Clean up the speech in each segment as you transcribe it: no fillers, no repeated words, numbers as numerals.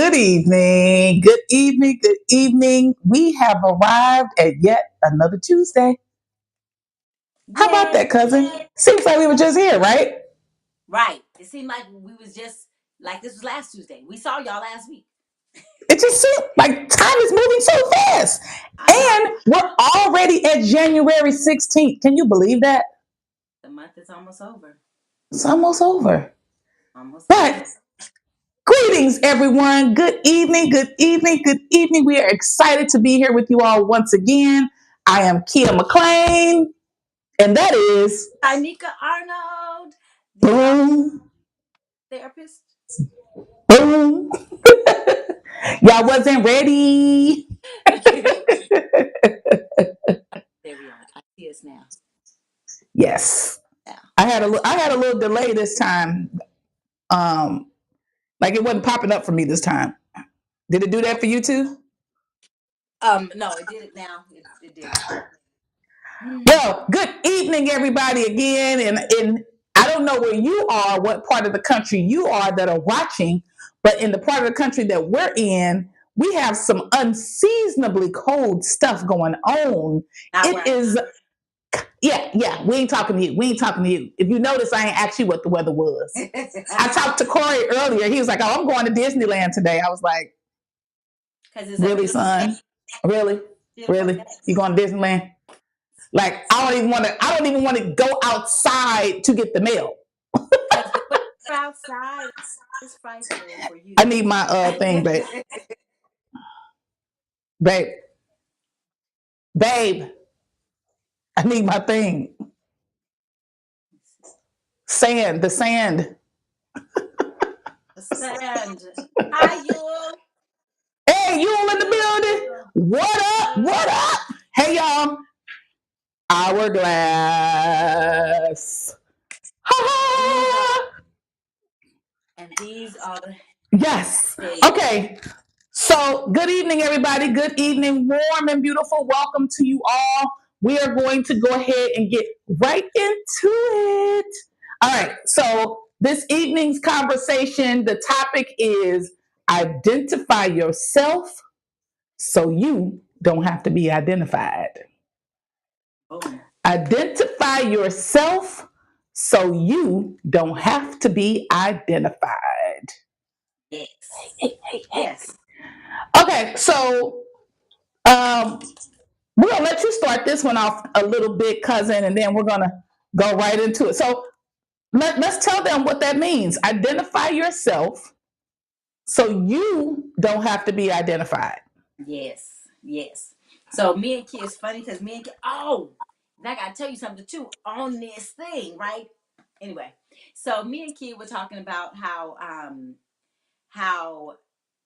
Good evening. Good evening. Good evening. We have arrived at yet another Tuesday. How about Yay! that, cousin? Seems like we were just here, right? Right. It seemed like we was just like this was last Tuesday. We saw y'all last week. It just seems like time is moving so fast. I know. And we're already at January 16th. Can you believe that? The month is almost over. It's almost over. Almost over. But greetings, everyone. Good evening. Good evening. Good evening. We are excited to be here with you all once again. I am Kia McLean, and that is Tanika Arnold, the boom. therapist. Boom. Y'all wasn't ready. There we are. I see us now. Yes. Yeah. I had a little delay this time. Um, like it wasn't popping up for me this time. Did it do that for you too? No, it did it now. It did it. Well, good evening, everybody, again. And I don't know where you are, what part of the country you are that are watching, but in the part of the country that we're in, we have some unseasonably cold stuff going on. Not It right. is yeah. We ain't talking to you. We ain't talking to you. If you notice, I ain't asked you what the weather was. I talked to Corey earlier. He was like, "Oh, I'm going to Disneyland today." I was like, Because it's a "Really, beautiful day. son? Really, Beautiful really? day. You going to Disneyland?" Like, I don't even want to. I don't even want to go outside to get the mail. Because the weather outside is frightful for I you. need my thing, babe, babe. I need my thing. Sand, the sand. The sand. Hi, Yule. Hey, you all in the building? What up? What up? Hey, y'all. Hourglass. These are Ha and these are the Yes. days. Okay. So, good evening, everybody. Good evening, warm and beautiful. Welcome to you all. We are going to go ahead and get right into it. All right. So, this evening's conversation, the topic is identify yourself so you don't have to be identified. Boom. Identify yourself so you don't have to be identified. Yes. Hey, hey, hey. Yes. Okay, so um, we're gonna let you start this one off a little bit, cousin, and then we're gonna go right into it. So let's tell them what that means. Identify yourself so you don't have to be identified. Yes. Yes. So me and Kid, it's funny because me and Kid, oh, and I gotta tell you something too on this thing, right? Anyway, so me and Kid were talking about how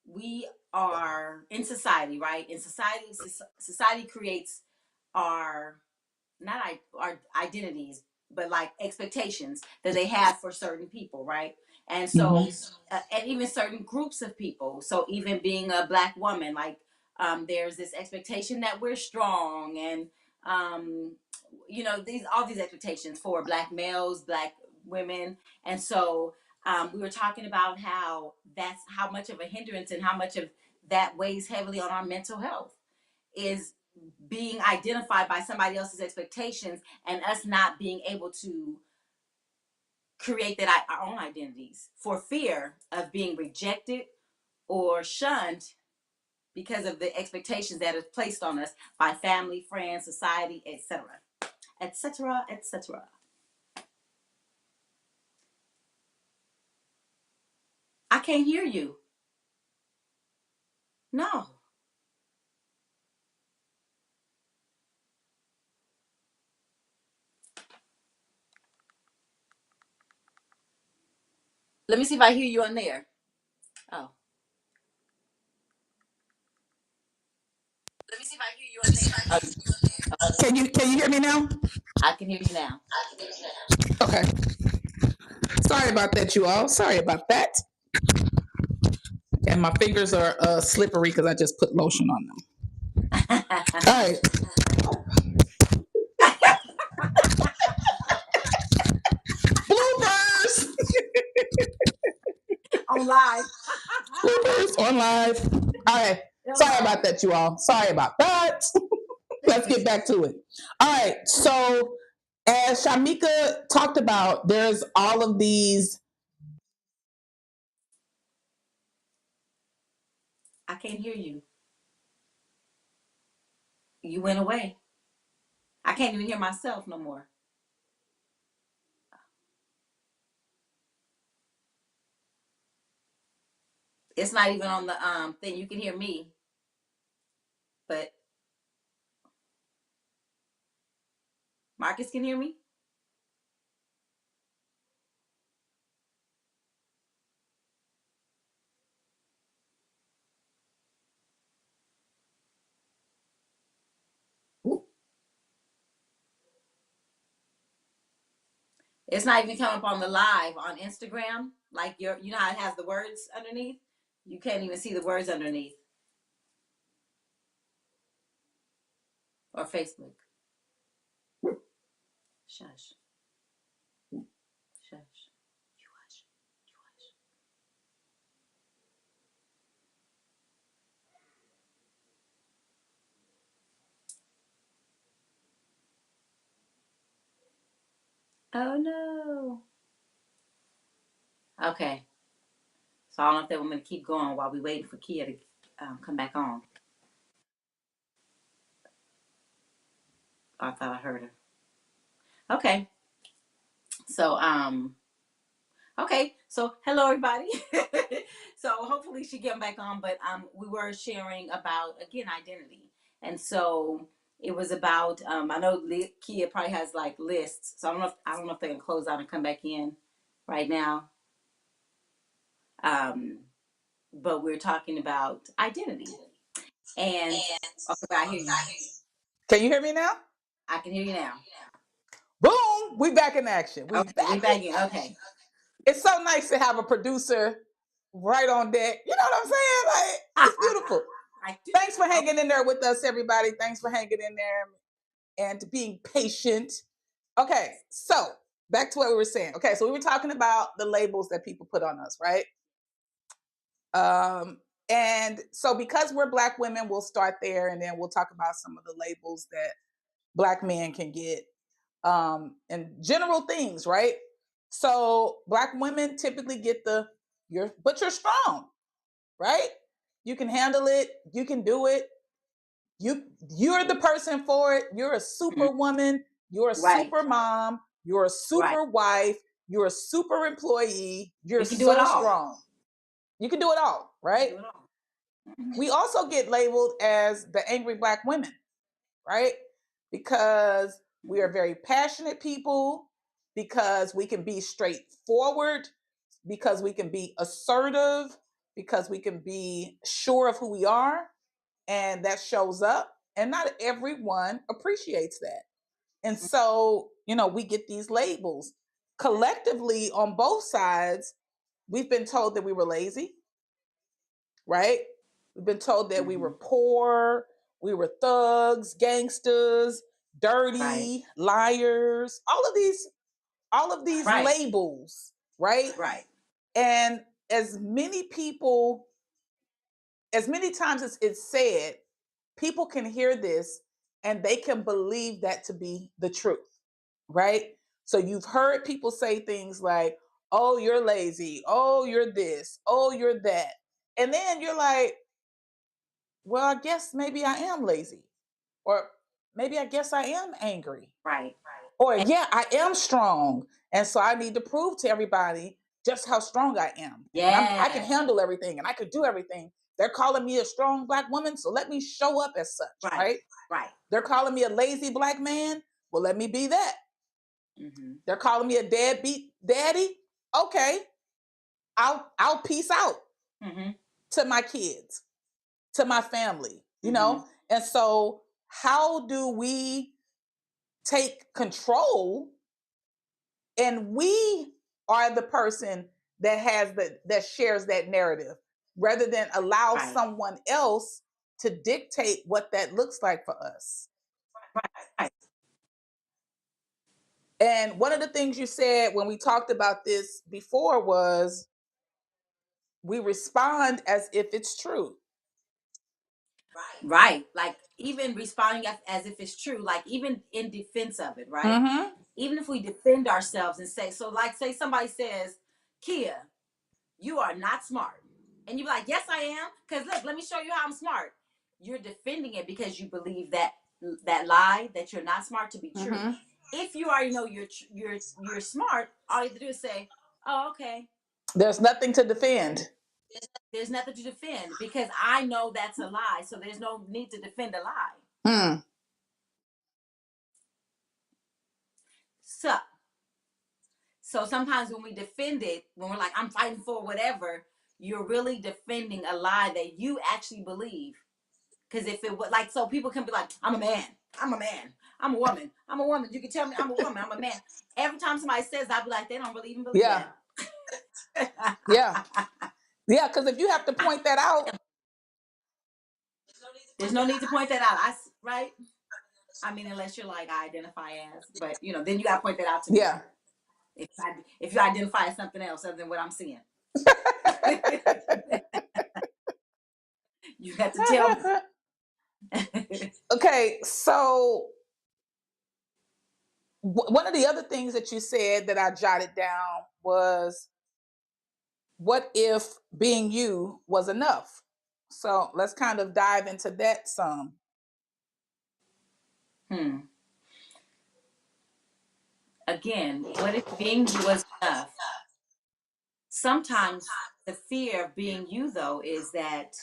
we are in society, right? In society, society creates our not our identities, but like expectations that they have for certain people, right? And so, Mm-hmm. and even certain groups of people. So even being a black woman, like there's this expectation that we're strong, and um, these all these expectations for black males, black women, and so we were talking about how that's how much of a hindrance and how much of that weighs heavily on our mental health is being identified by somebody else's expectations and us not being able to create that our own identities for fear of being rejected or shunned because of the expectations that is placed on us by family, friends, society, etc., etc., etc. I can't hear you. No. Let me see if I hear you on there. Oh. Let me see if I hear you on there. Can you hear me now? I can hear you now. Okay. Sorry about that, you all. Sorry about that. And my fingers are slippery because I just put lotion on them. All right. Bloopers. On live. Bloopers on live. All right. Sorry about that, you all. Sorry about that. Let's get back to it. All right. So, as Shamika talked about, there's all of these. I can't hear you. You went away. I can't even hear myself no more. It's not even on the thing. You can hear me, but Marcus can hear me. Ooh. It's not even coming up on the live on Instagram. Like you know how it has the words underneath. You can't even see the words underneath, or Facebook. Shush, shush. You hush. You hush. Oh no. Okay. So I don't know if they want me to keep going while we waiting for Kia to come back on. I thought I heard her. Okay. So okay. So hello everybody. So hopefully she get back on, but we were sharing about again identity. And so it was about I know Kia probably has like lists. So I don't know if they can close out and come back in right now. But we're talking about identity. And okay, I hear you. Can you hear me now? I can hear you now. Boom. We back in action. We Okay, back we back in in. action. Okay. It's so nice to have a producer right on deck. You know what I'm saying? Like, it's beautiful. I do. Thanks for hanging in there with us, everybody. Thanks for hanging in there and being patient. Okay, so back to what we were saying. Okay, so we were talking about the labels that people put on us, right? And so because we're Black women, we'll start there and then we'll talk about some of the labels that Black men can get and general things, right? So Black women typically get but you're strong, right? You can handle it, you can do it. You're the person for it. You're a super woman, you're a Right. super mom, you're a super Right. wife, you're a super employee, you're We can do it so all. strong. You can do it all, right? Do it all. We also get labeled as the angry Black women, right? Because we are very passionate people, because we can be straightforward, because we can be assertive, because we can be sure of who we are, and that shows up. And not everyone appreciates that. And so, we get these labels. Collectively, on both sides, we've been told that we were lazy, right? We've been told that we were poor, we were thugs, gangsters, dirty, liars, all of these labels, right? Right. And as many times as it's said, people can hear this and they can believe that to be the truth, right? So you've heard people say things like, oh, you're lazy, oh, you're this, oh, you're that. And then you're like, well, I guess maybe I am lazy. Or maybe I guess I am angry. Right. Or yeah, I am strong. And so I need to prove to everybody just how strong I am. And I can handle everything and I can do everything. They're calling me a strong Black woman, so let me show up as such, right? Right. They're calling me a lazy Black man. Well, let me be that. They're calling me a deadbeat daddy. Okay, I'll peace out to my kids, to my family, And so, how do we take control? And we are the person that shares that narrative, rather than allow someone else to dictate what that looks like for us. Right. And one of the things you said when we talked about this before was we respond as if it's true. Right. Like even responding as if it's true, like even in defense of it, right? Mm-hmm. Even if we defend ourselves and say, so like say somebody says, Kia, you are not smart. And you're like, yes, I am. Because look, let me show you how I'm smart. You're defending it because you believe that lie that you're not smart to be true. Mm-hmm. If you already know you're smart, all you have to do is say, oh, okay. There's nothing to defend. There's nothing to defend because I know that's a lie. So there's no need to defend a lie. Mm. So sometimes when we defend it, when we're like, I'm fighting for whatever, you're really defending a lie that you actually believe. Because if it was like, so people can be like, I'm a man, I'm a man, I'm a woman, I'm a woman. You can tell me I'm a woman, I'm a man. Every time somebody says, I'll be like, they don't really even believe Yeah. that. Yeah. Yeah. Because if you have to point that out, there's no need to point that out. Right? I mean, unless you're like, I identify as, but then you got to point that out to me. yeah. If you identify as something else other than what I'm seeing, you have to tell me. Okay, so one of the other things that you said that I jotted down was, what if being you was enough? So let's kind of dive into that some. Again, what if being you was enough? Sometimes the fear of being you, though, is that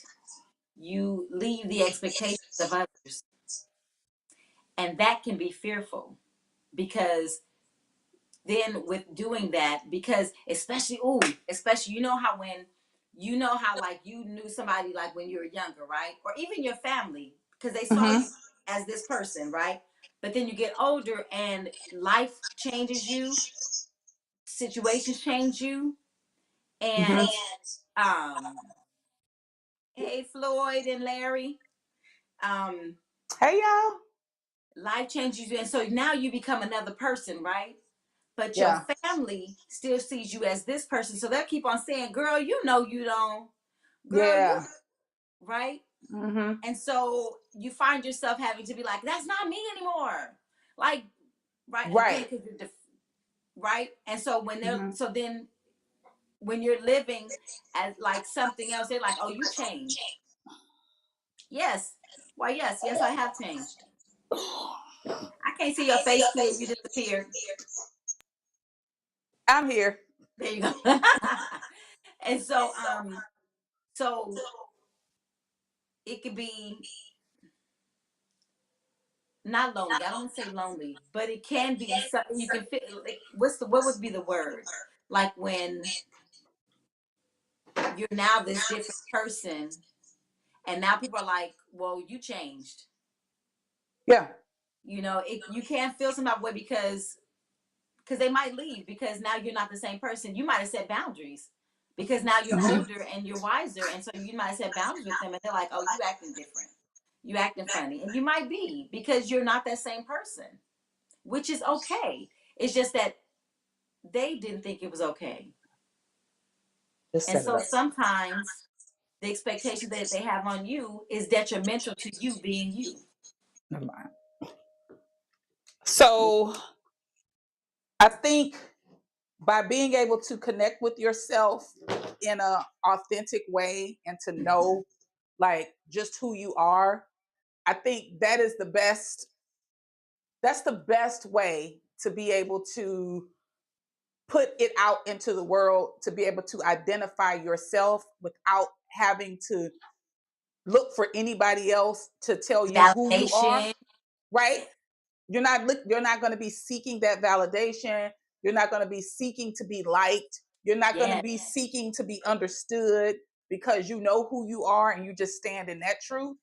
you leave the expectations of others. And that can be fearful because then with doing that, because especially, like you knew somebody like when you were younger, right? Or even your family, because they saw Mm-hmm. you as this person, right? But then you get older and life changes you, situations change you, and um hey Floyd and Larry, um Hey, y'all. life changes you and so now you become another person, right? But your Yeah. family still sees you as this person, so they'll keep on saying, girl, you don't, girl, you, Yeah. right? Mm-hmm. And so you find yourself having to be like, that's not me anymore, like, right, again, Right. because you're right. And so Mm-hmm. then when you're living as like something else, they're like, oh, you changed. Yes. Why, yes, I have changed. I can't see your face, kid. You disappeared. I'm here. There you go. And so it could be not lonely. I don't want to say lonely, but it can be something you can feel. Like, what would be the word? Like when you're now this different person, and now people are like, "Well, you changed." Yeah. You can't feel some type of way because they might leave because now you're not the same person. You might have set boundaries because now you're Mm-hmm. older and you're wiser, and so you might have set boundaries with them, and they're like, "Oh, you acting different, you acting funny," and you might be because you're not that same person, which is okay. It's just that they didn't think it was okay, Just and set it so up. sometimes the expectation that they have on you is detrimental to you being you. Never mind. So I think by being able to connect with yourself in a authentic way and to know like just who you are, I think that's the best way to be able to put it out into the world, to be able to identify yourself without having to look for anybody else to tell you who you are, Validation, right? You're not going to be seeking that validation. You're not going to be seeking to be liked. You're not going to yeah, be seeking to be understood because you know who you are and you just stand in that truth,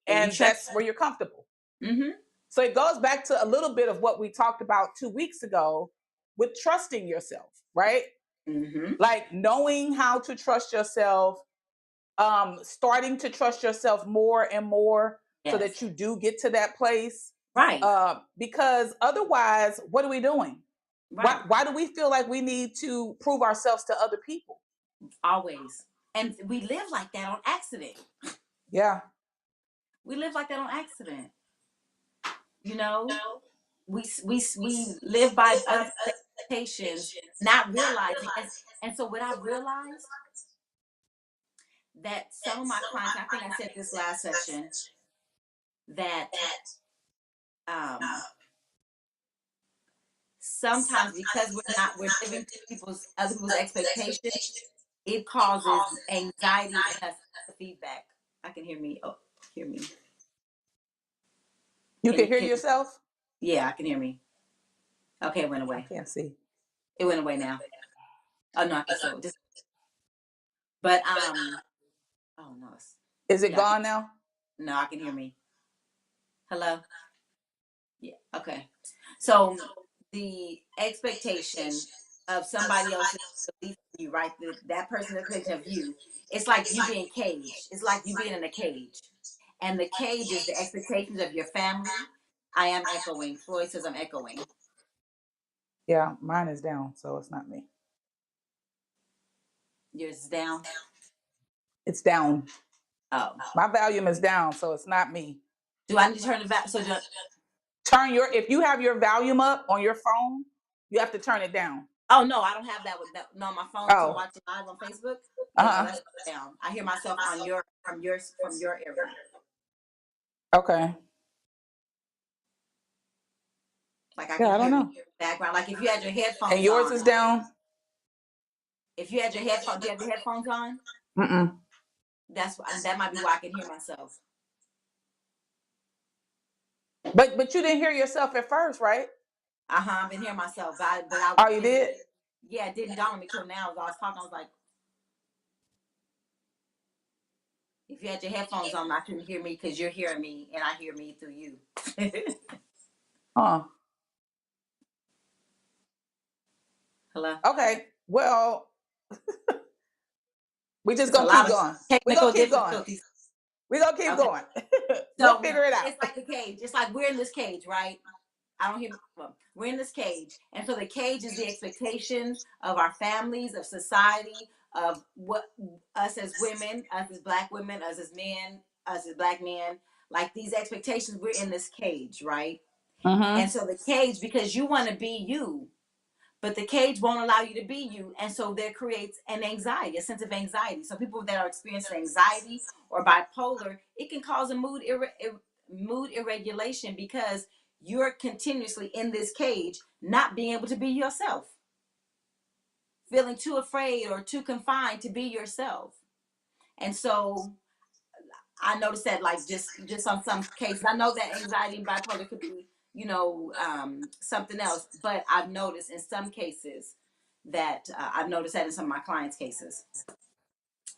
and you and trust. that's where you're comfortable. Mm-hmm. So it goes back to a little bit of what we talked about 2 weeks ago with trusting yourself, right? Mm-hmm. Like knowing how to trust yourself, starting to trust yourself more and more so Yes. that you do get to that place. Right. Because otherwise, what are we doing? Right. Why do we feel like we need to prove ourselves to other people? Always. And we live like that on accident. Yeah. We live like that on accident. You know, we live by other expectations, not realizing. And so what I've realized, that some of my clients, I think I said this last session, that um, sometimes because we're living to other people's expectations, it causes anxiety in us. The feedback. I can hear me. Oh, hear me. You can hear Can yourself? yeah, I can hear me. Okay, it went I away. can't see. It went away now. Oh no, I can still just. But oh no, Is it yeah, gone now? no, I can hear me. Hello. Yeah. Okay. So the expectation of somebody else's belief in you, right? That person's expectation of you, it's like you being caged. It's like you being in a cage. And the cage is the expectations of your family. I am echoing. Floyd says I'm echoing. Yeah, mine is down, so it's not me. Yours is down. It's down. Oh. My volume is down, so it's not me. Do I need to turn it back? So Turn your if you have your volume up on your phone, you have to turn it down. oh no, I don't have that with that. No, my phone to Oh. watch it live on Facebook. Yeah, no, Uh-huh. that's down. I hear myself on your from your area. Okay. Like I Yeah, can I don't hear it in know. the background. Like if you had your And headphones yours on. is down? If you had your headphones, do you have your headphones on? Mm-mm. That might be why I can hear myself. But you didn't hear yourself at first, right? I've been hearing myself, Oh, you did? yeah, it didn't dawn on me till now. As I was talking, I was like, if you had your headphones on, I couldn't hear me because you're hearing me, and I hear me through you. Huh. Hello. Okay. Well, we just It's a gonna keep lot of going. We're technical gonna keep going. difficulties. We're gonna keep Okay, going. We'll so figure it out. it's like the cage. It's like we're in this cage, right? I don't hear. Well, we're in this cage, and so the cage is the expectations of our families, of society, of what us as women, us as black women, us as men, us as black men. Like these expectations, we're in this cage, right? Mm-hmm. And so the cage, because you want to be you, but the cage won't allow you to be you, and so there creates an anxiety, a sense of anxiety. So people that are experiencing anxiety or bipolar, it can cause a mood irregulation because you're continuously in this cage, not being able to be yourself, feeling too afraid or too confined to be yourself. And so I noticed that, like, just on some cases, I know that anxiety and bipolar could be, something else, but I've noticed in some cases that I've noticed that in some of my clients' cases.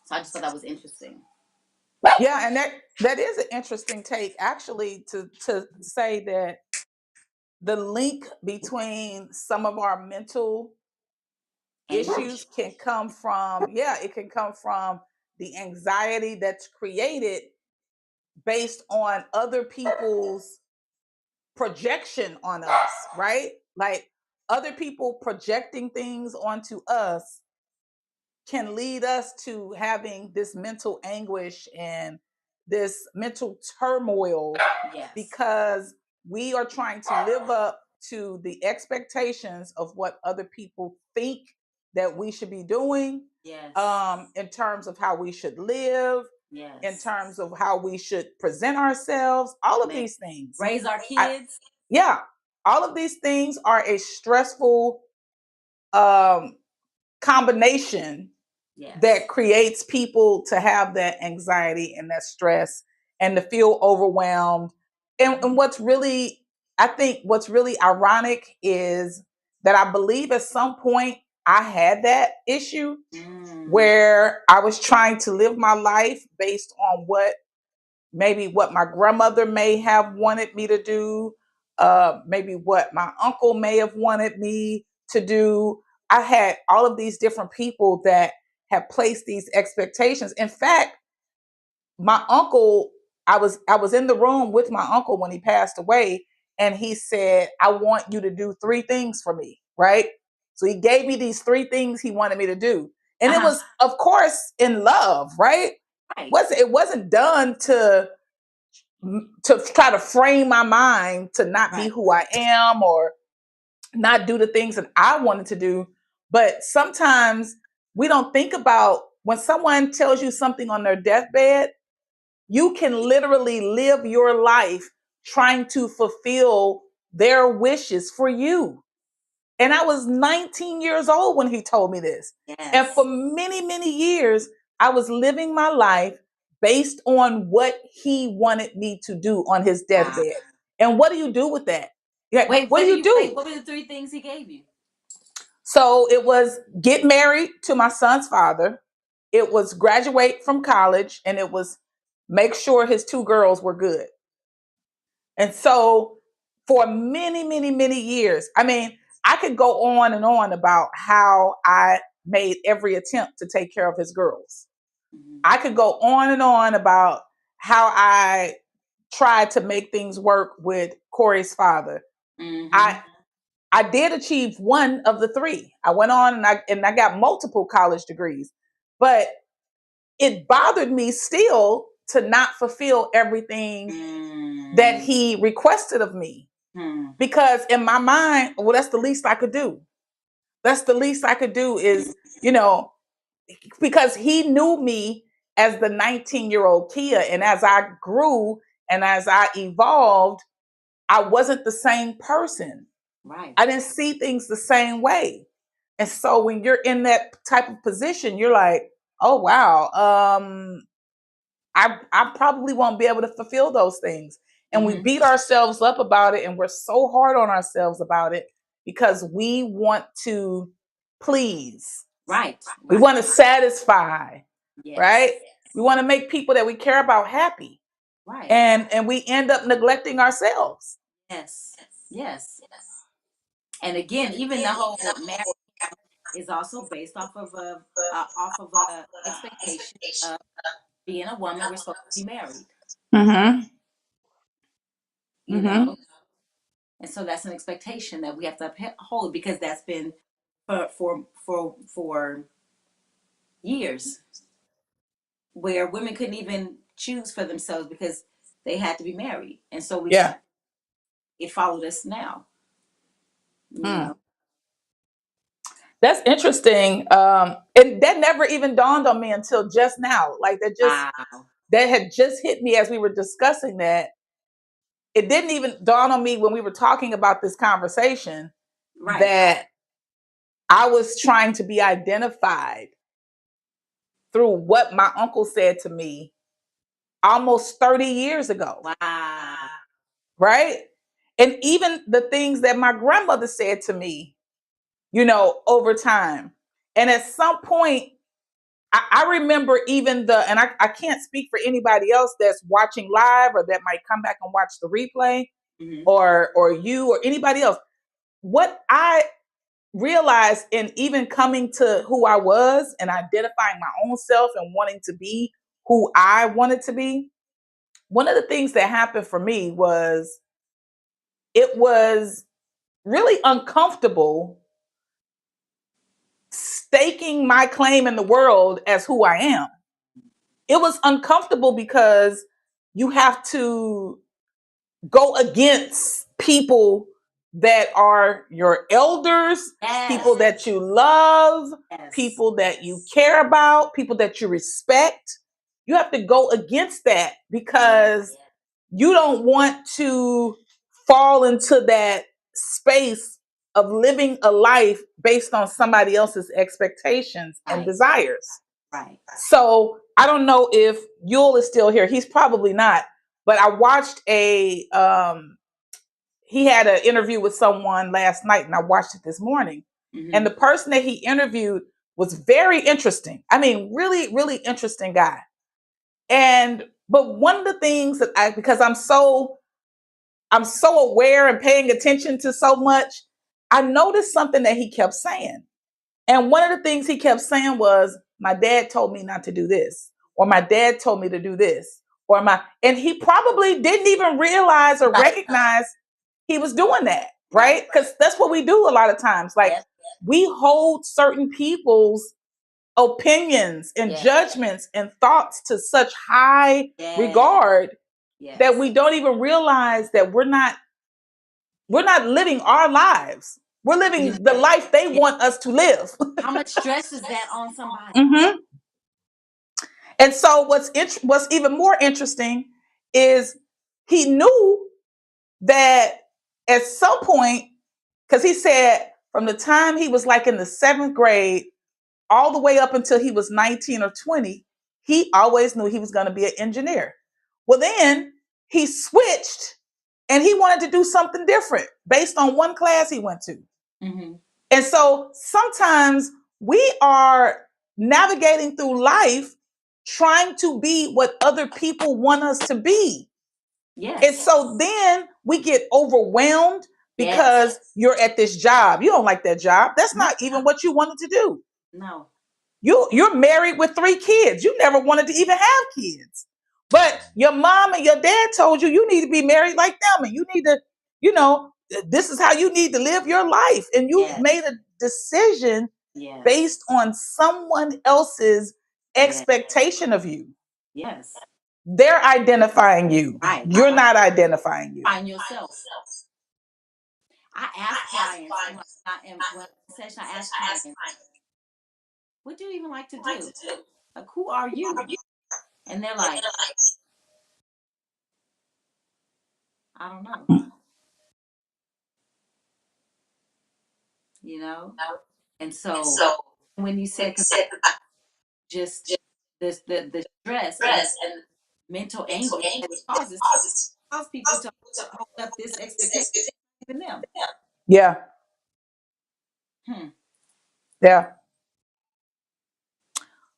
So I just thought that was interesting. Yeah, and that is an interesting take, actually, to say that the link between some of our mental issues Anguish. can come from, yeah, it can come from the anxiety that's created based on other people's projection on us, right? Like other people projecting things onto us can lead us to having this mental anguish and this mental turmoil Yes. because we are trying to live up to the expectations of what other people think that we should be doing, Yes. in terms of how we should live, in Yes. terms of how we should present ourselves, all of Man. these things. Raise our I, kids. yeah, all of these things are a stressful um, combination that Yes. creates people to have that anxiety and that stress and to feel overwhelmed. And what's really, I think, what's really ironic is that I believe at some point I had that issue Mm. where I was trying to live my life based on what my grandmother may have wanted me to do, maybe what my uncle may have wanted me to do. I had all of these different people that have placed these expectations. In fact, my uncle, I was in the room with my uncle when he passed away, and he said, "I want you to do three things for me," right? So he gave me these three things he wanted me to do. And it was, of course, in love, right? Right. It wasn't done to try to frame my mind to not be who I am or not do the things that I wanted to do. But sometimes we don't think about when someone tells you something on their deathbed, you can literally live your life trying to fulfill their wishes for you. And I was 19 years old when he told me this. Yes. And for many, many years, I was living my life based on what he wanted me to do on his deathbed. And what do you do with that? Wait, what do you do? What were the 3 things he gave you? So it was get married to my son's father. It was graduate from college, and it was make sure his 2 girls were good. And so for many, many, many years, I mean, I could go on and on about how I made every attempt to take care of his girls. Mm-hmm. I could go on and on about how I tried to make things work with Corey's father. Mm-hmm. I did achieve one of the 3. I went on and I got multiple college degrees, but it bothered me still to not fulfill everything that he requested of me. Because in my mind, well, that's the least I could do. That's the least I could do is, because he knew me as the 19-year-old Kia. And as I grew and as I evolved, I wasn't the same person. Right. I didn't see things the same way. And so when you're in that type of position, you're like, oh, wow, I probably won't be able to fulfill those things. And we beat ourselves up about it, and we're so hard on ourselves about it because we want to please. Right. We want to satisfy. Yes. Right? We want to make people that we care about happy. Right. And we end up neglecting ourselves. Yes. Yes. And again, even the whole marriage is also based off of a expectation of being a woman. We're supposed to be married. Mm-hmm. You know, and so that's an expectation that we have to uphold because that's been for years where women couldn't even choose for themselves because they had to be married, and so it followed us now. You know. That's interesting. And that never even dawned on me until just now. Like that had just hit me as we were discussing that. It didn't even dawn on me when we were talking about this conversation that I was trying to be identified through what my uncle said to me almost 30 years ago. Wow. Right? And even the things that my grandmother said to me, over time. And at some point, I remember even and I can't speak for anybody else that's watching live or that might come back and watch the replay, or you or anybody else. What I realized in even coming to who I was and identifying my own self and wanting to be who I wanted to be, one of the things that happened for me was it was really uncomfortable staking my claim in the world as who I am. It was uncomfortable because you have to go against people that are your elders, people that you love, people that you care about, people that you respect. You have to go against that because you don't want to fall into that space of living a life based on somebody else's expectations and desires. Right. So I don't know if Yule is still here. He's probably not. But I watched he had an interview with someone last night, and I watched it this morning. And the person that he interviewed was very interesting. I mean, really, really interesting guy. But one of the things that because I'm so aware and paying attention to so much, I noticed something that he kept saying. And one of the things he kept saying was, my dad told me not to do this, or my dad told me to do this, and he probably didn't even realize or recognize he was doing that, right? Because that's what we do a lot of times. Like we hold certain people's opinions and Yes. judgments and thoughts to such high Yes. regard Yes. that we don't even realize that we're not living our lives. We're living the life they want us to live. How much stress is that on somebody? Mm-hmm. And so what's even more interesting is he knew that at some point, because he said from the time he was like in the seventh grade all the way up until he was 19 or 20, he always knew he was going to be an engineer. Well, then he switched and he wanted to do something different based on one class he went to. Mm-hmm. And so sometimes we are navigating through life trying to be what other people want us to be. Yes. And so then we get overwhelmed because you're at this job. You don't like that job. That's not even what you wanted to do. No. You're married with 3 kids. You never wanted to even have kids. But your mom and your dad told you you need to be married like them and you need to, this is how you need to live your life. And you made a decision based on someone else's expectation of you. Yes. They're identifying you. Right. You're not identifying you. Find yourself. I ask clients, when I ask clients, what do you even like to do? Like, who are you? And they're like, I don't know. You know? And so when you said, just the stress and mental anguish that it causes people to hold up this expectation in them. Yeah. Yeah.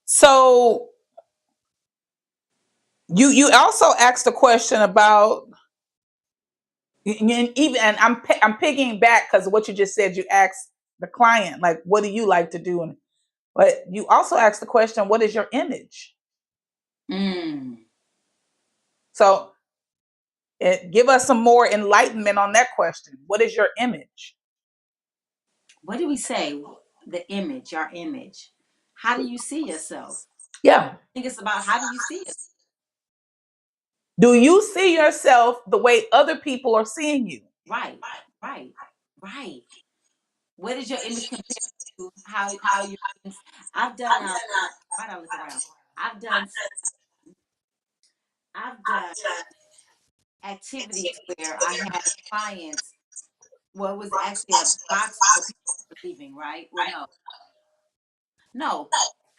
So you also asked a question about, and I'm picking back because of what you just said. You asked the client, like, what do you like to do? But you also asked the question, what is your image? So give us some more enlightenment on that question. What is your image? What do we say? The image, our image. How do you see yourself? Yeah. I think it's about how do you see yourself? Do you see yourself the way other people are seeing you? Right. What is your image compared to how you? I've done. Why do I look around? I've done activities where I had clients. Well, it was actually a box for people leaving, right? Well, no,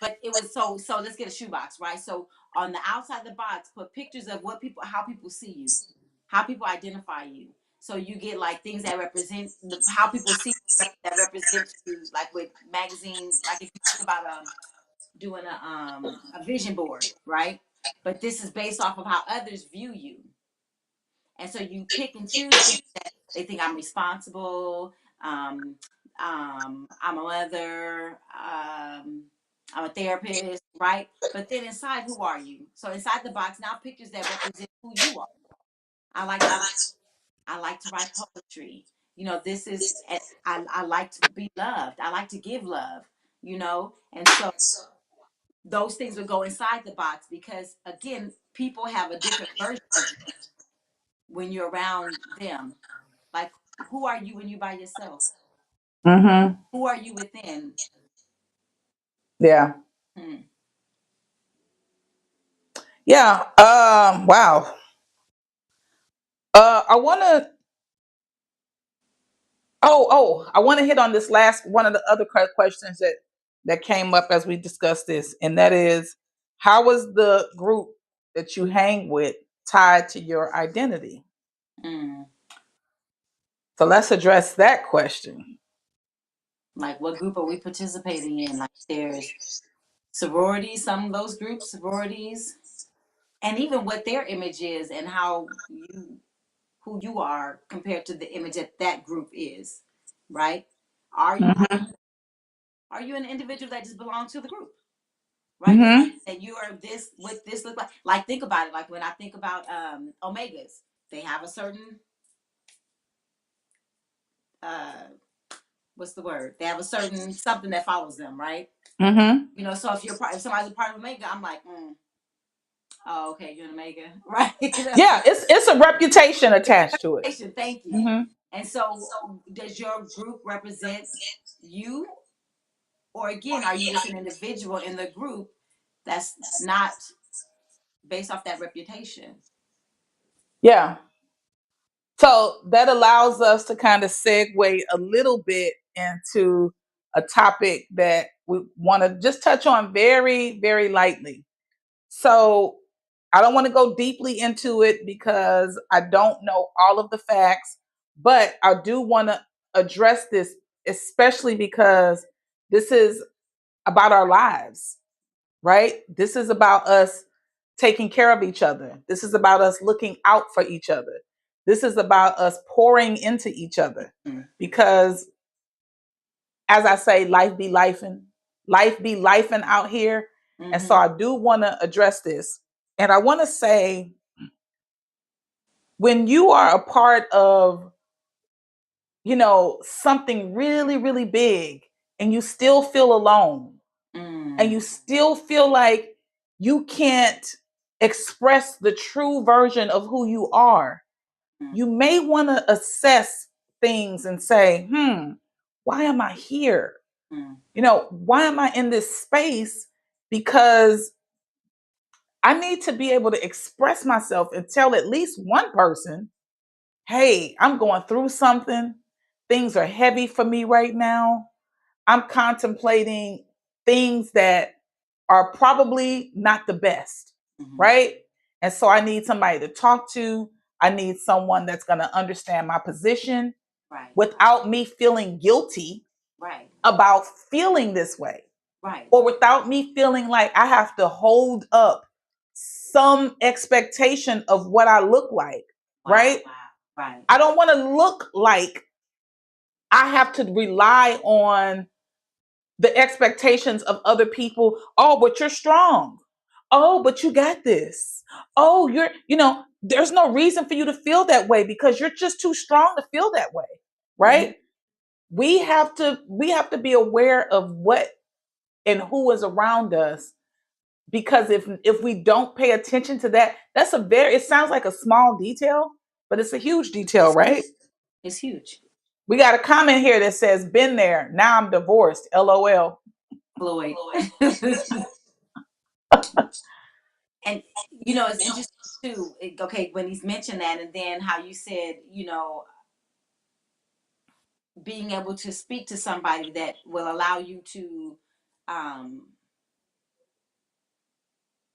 but it was so. Let's get a shoebox, right? So on the outside of the box, put pictures of how people see you, how people identify you. So you get like things that represent how people see you, that represent you, like with magazine. Like if you think about doing a vision board, right? But this is based off of how others view you. And so you pick and choose things that they think I'm responsible, I'm a mother, I'm a therapist, right? But then inside, who are you? So inside the box, now pictures that represent who you are. I like to write poetry. This is, I like to be loved. I like to give love, and so those things would go inside the box because again, people have a different version of you when you're around them. Like, who are you when you're by yourself? Mm-hmm. Who are you within? Yeah. Yeah. Wow. I want to. I want to hit on this last one of the other questions that came up as we discussed this, and that is, how was the group that you hang with tied to your identity? So let's address that question. Like, what group are we participating in? Like, there's sororities, some of those groups, sororities, and even what their image is and who you are compared to the image that group is, right? Are you an individual that just belongs to the group, right? And you are this, what this look like. Like, think about it. Like when I think about omegas, they have a certain what's the word? They have a certain something that follows them, right? Mm-hmm. You know, so if somebody's a part of Omega, I'm like, oh, okay, you're an Omega, right? That's Yeah, what. it's a reputation attached to it. Thank you. Mm-hmm. And so, does your group represent you, or again, are you just an individual in the group that's not based off that reputation? Yeah. So that allows us to kind of segue a little bit into a topic that we want to just touch on very, very lightly. So I don't want to go deeply into it because I don't know all of the facts, but I do want to address this, especially because this is about our lives, right? This is about us taking care of each other. This is about us looking out for each other. This is about us pouring into each other because, as I say, life be lifing out here. And so Mm-hmm. I do want to address this. And I want to say, when you are a part of, something really, really big and you still feel alone and you still feel like you can't express the true version of who you are, you may want to assess things and say, why am I here? Why am I in this space? Because I need to be able to express myself and tell at least one person, hey, I'm going through something. Things are heavy for me right now. I'm contemplating things that are probably not the best, Mm-hmm. right? And so I need somebody to talk to. I need someone that's going to understand my position Right. without me feeling guilty Right. about feeling this way, Right. or without me feeling like I have to hold up some expectation of what I look like, Wow. right? Right. I don't want to look like I have to rely on the expectations of other people. Oh, but you're strong. Oh, but you got this. Oh, there's no reason for you to feel that way because you're just too strong to feel that way, Mm-hmm. right? We have to be aware of what and who is around us, because if we don't pay attention to that, it sounds like a small detail, but it's a huge detail, right? It's huge. We got a comment here that says, been there, now I'm divorced, LOL. Floyd. And it's interesting too. Okay, when he's mentioned that, and then how you said, being able to speak to somebody that will allow you to um,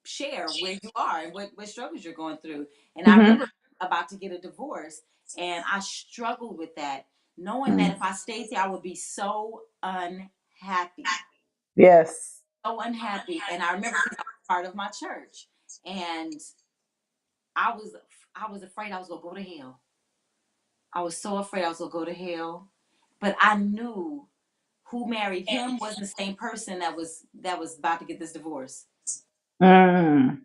share where you are and what struggles you're going through. And I Mm-hmm. remember about to get a divorce, and I struggled with that, knowing that Mm. if I stayed there, I would be so unhappy, Yes. so unhappy. And I remember because I was part of my church, and I was I was afraid I was gonna go to hell. I was so afraid I was gonna go to hell, but I knew who married him wasn't the same person that was about to get this divorce. Mm.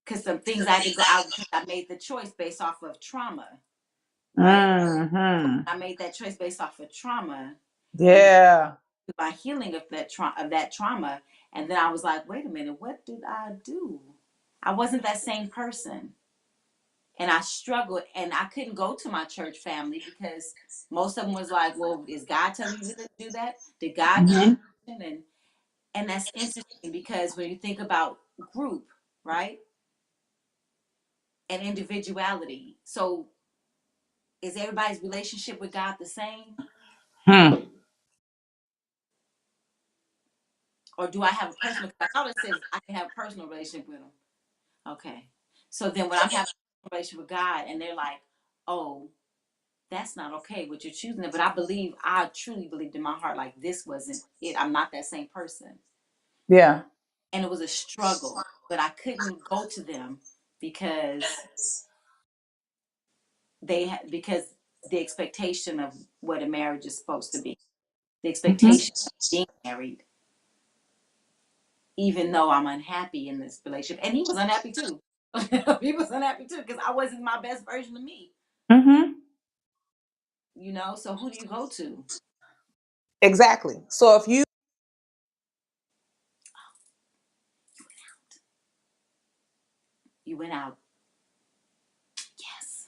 Because some things I had to go out because I made the choice based off of trauma, right? Mm-hmm. I made that choice based off of trauma, and Yeah. my healing of that trauma, and then I was like, wait a minute, what did I do? I wasn't that same person, and I struggled, and I couldn't go to my church family because most of them was like, well, is God telling you to do that? Did God give you Mm-hmm. permission? And that's interesting because when you think about group, right, and individuality, so is everybody's relationship with God the same? Hmm. Or do I have a personal? I thought it says I can have a personal relationship with Him. Okay. So then when I'm having a relationship with God and they're like, oh, that's not okay what you're choosing. But I truly believed in my heart, like this wasn't it. I'm not that same person. Yeah. And it was a struggle, but I couldn't go to them because because the expectation of what a marriage is supposed to be, the expectation Mm-hmm. of being married, even though I'm unhappy in this relationship. And he was unhappy too. He was unhappy too because I wasn't my best version of me. Mm-hmm. So who do you go to? Exactly. So if you You went out. Yes.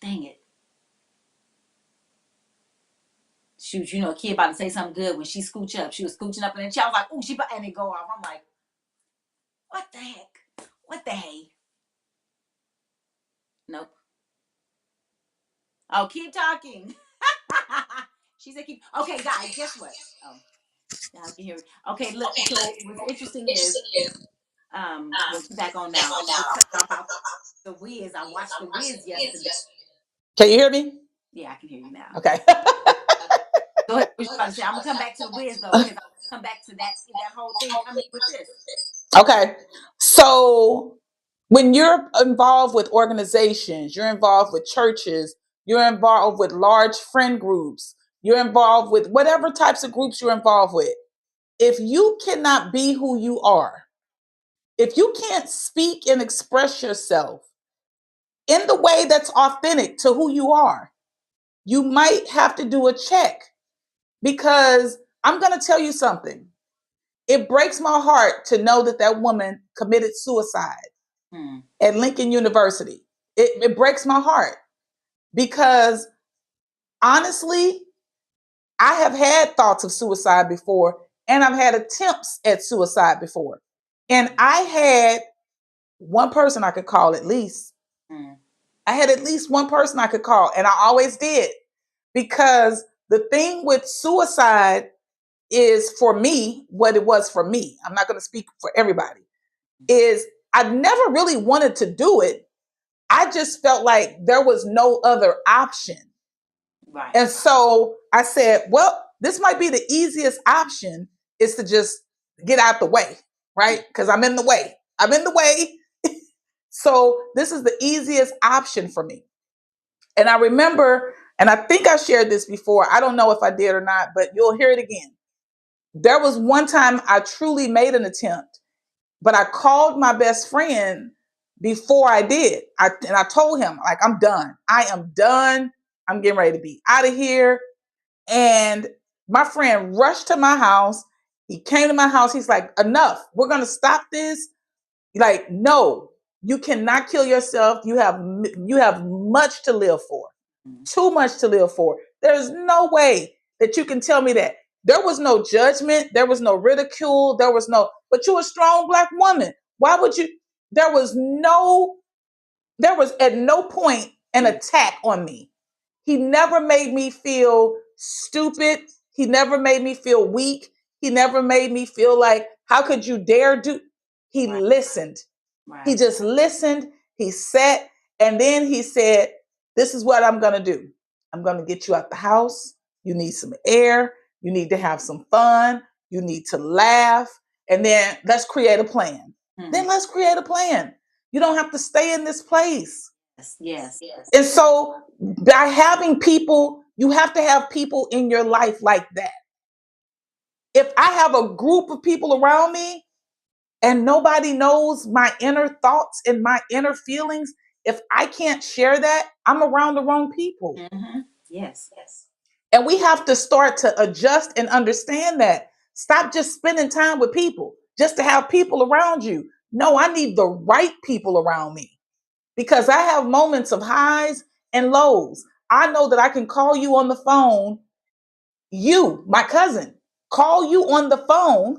Dang it. Shoot, you know, a kid about to say something good when she scooch up. She was scooching up in the chair. I was like, "Ooh, she," and it go off. I'm like, "What the heck? What the hey?" Nope. Oh, keep talking. She said, "Keep." Okay, guys, guess what? Oh, y'all can hear me. Okay, look. So what's interesting is, well, she's back on now. I was telling y'all about the Wiz. I watched the Wiz yesterday. Can you hear me? Yeah, I can hear you now. Okay. Go ahead. What you about to say? I'm gonna come back to the Wiz though, because I come back to that whole thing coming with this. Okay. So when you're involved with organizations, you're involved with churches, you're involved with large friend groups, you're involved with whatever types of groups you're involved with. If you cannot be who you are, if you can't speak and express yourself in the way that's authentic to who you are, you might have to do a check, because I'm going to tell you something. It breaks my heart to know that that woman committed suicide at Lincoln University. It breaks my heart because honestly, I have had thoughts of suicide before, and I've had attempts at suicide before. And I had one person I could call at least. I had at least one person I could call, and I always did, because the thing with suicide is, for me, what it was for me, I'm not going to speak for everybody, is I never really wanted to do it. I just felt like there was no other option. Right. And so I said, well, this might be the easiest option, is to just get out the way, right? Because I'm in the way. I'm in the way. So this is the easiest option for me. And I remember, and I think I shared this before. I don't know if I did or not, but you'll hear it again. There was one time I truly made an attempt, but I called my best friend before I did. And I told him, like, I'm done. I am done. I'm getting ready to be out of here. And my friend rushed to my house. He came to my house. He's like, enough. We're going to stop this. Like, no, you cannot kill yourself. You have much to live for. Too much to live for. There's no way that you can tell me that. There was no judgment. There was no ridicule. But you're a strong Black woman. Why would you? There was at no point an attack on me. He never made me feel stupid. He never made me feel weak. He never made me feel like, how could you dare do? He listened. Right. He just listened. He sat, and then he said, this is what I'm going to do. I'm going to get you out the house. You need some air. You need to have some fun. You need to laugh. And then let's create a plan. Then let's create a plan. You don't have to stay in this place. Yes. And so by having people, you have to have people in your life like that. If I have a group of people around me and nobody knows my inner thoughts and my inner feelings, if I can't share that, I'm around the wrong people. Yes. And we have to start to adjust and understand that. Stop just spending time with people just to have people around you. No, I need the right people around me, because I have moments of highs and lows. I know that I can call you on the phone, you, my cousin, call you on the phone,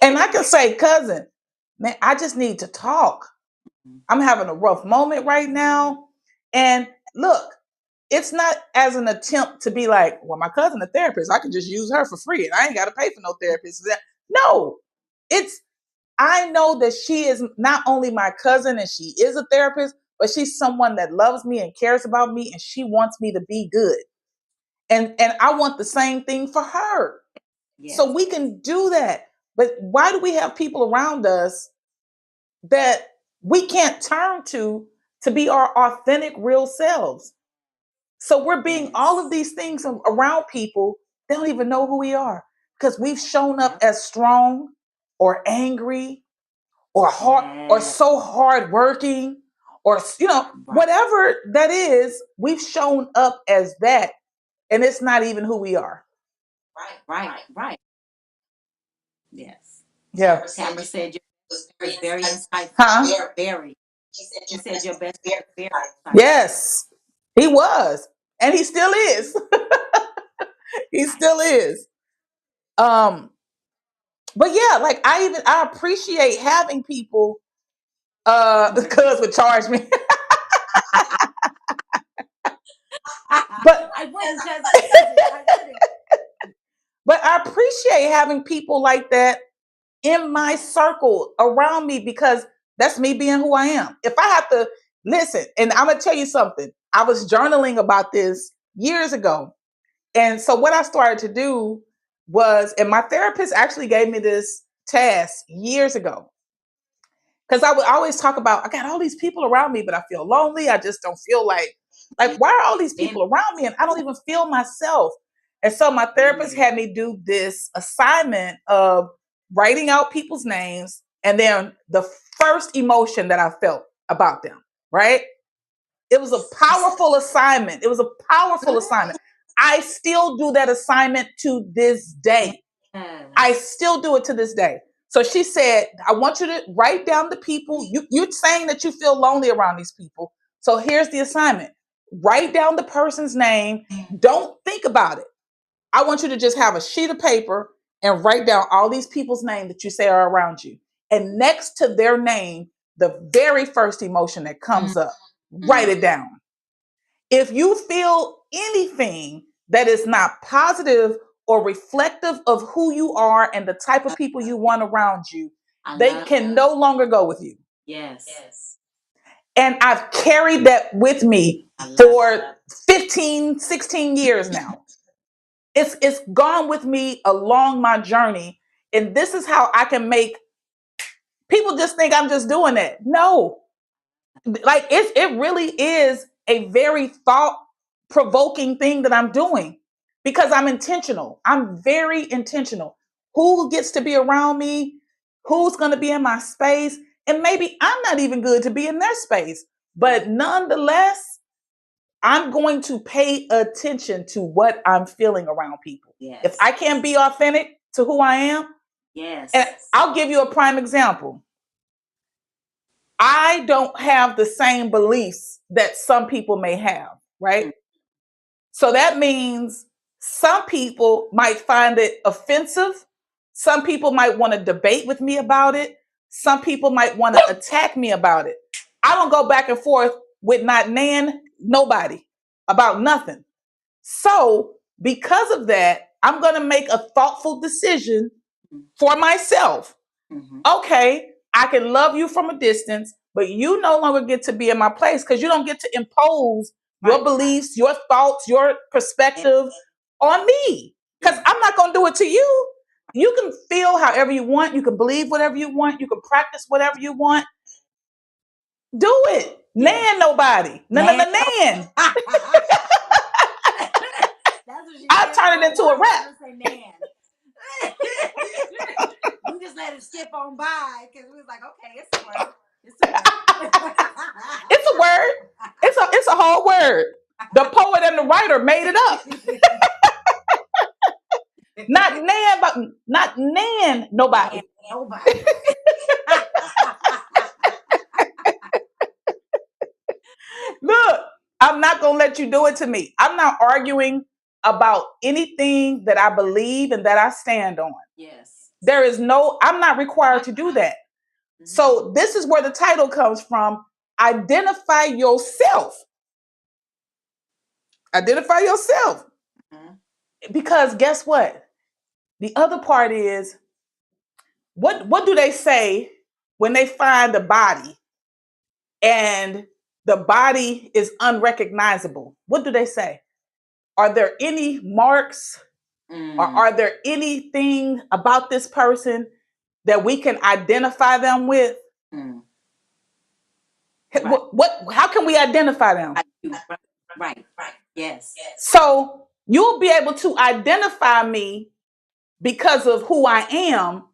and I can say, cousin, man, I just need to talk. I'm having a rough moment right now. And look, it's not as an attempt to be like, well, my cousin, a therapist, I can just use her for free and I ain't got to pay for no therapist. No, I know that she is not only my cousin and she is a therapist, but she's someone that loves me and cares about me, and she wants me to be good. And I want the same thing for her. Yes. So we can do that. But why do we have people around us that we can't turn to be our authentic, real selves? So we're being all of these things around people. They don't even know who we are, because we've shown up as strong or angry or so hardworking, or whatever that is, we've shown up as that, and it's not even who we are. Right. Yes. Yeah. Tamara said your best was very insightful. Huh? Very. She said your best was very insightful. Yes, he was, and he still is. He still is. But yeah, like I appreciate having people. The cuz would charge me. But I wouldn't, cuz I wouldn't. But I appreciate having people like that in my circle around me, because that's me being who I am. If I have to listen, and I'm gonna tell you something, I was journaling about this years ago. And so what I started to do was, and my therapist actually gave me this task years ago. Because I would always talk about, I got all these people around me, but I feel lonely. I just don't feel like why are all these people around me and I don't even feel myself? And so my therapist had me do this assignment of writing out people's names and then the first emotion that I felt about them, right? It was a powerful assignment. It was a powerful assignment. I still do that assignment to this day. I still do it to this day. So she said, I want you to write down the people. You're saying that you feel lonely around these people. So here's the assignment. Write down the person's name. Don't think about it. I want you to just have a sheet of paper and write down all these people's names that you say are around you. And next to their name, the very first emotion that comes up, write it down. If you feel anything that is not positive or reflective of who you are and the type of people you want around you, they can no longer go with you. Yes. And I've carried that with me for 15, 16 years now. It's gone with me along my journey. And this is how I can make people just think I'm just doing that. No. Like it really is a very thought provoking thing that I'm doing, because I'm intentional. I'm very intentional. Who gets to be around me? Who's going to be in my space? And maybe I'm not even good to be in their space, but nonetheless, I'm going to pay attention to what I'm feeling around people. Yes. If I can't be authentic to who I am, yes. And I'll give you a prime example. I don't have the same beliefs that some people may have, right? Mm-hmm. So that means some people might find it offensive. Some people might want to debate with me about it. Some people might want to attack me about it. I don't go back and forth with not nobody about nothing. So because of that, I'm going to make a thoughtful decision for myself. Mm-hmm. Okay, I can love you from a distance, but you no longer get to be in my place, because you don't get to impose your beliefs, your thoughts, your perspective on me, because I'm not going to do it to you. You can feel however you want. You can believe whatever you want. You can practice whatever you want. Do it. Nan nobody. Nan. I'll turn it into a rap. We just let it skip on by because we was like, okay, it's a word. It's a word. It's a whole word. The poet and the writer made it up. Not nan nobody. Nobody. Look, I'm not gonna let you do it to me. I'm not arguing about anything that I believe and that I stand on. Yes. I'm not required to do that. Mm-hmm. So this is where the title comes from. Identify yourself. Identify yourself. Mm-hmm. Because guess what? The other part is, what do they say when they find a body and the body is unrecognizable? What do they say? Are there any marks or are there anything about this person that we can identify them with? Mm. Right. How can we identify them? Right. Yes. So you'll be able to identify me because of who I am,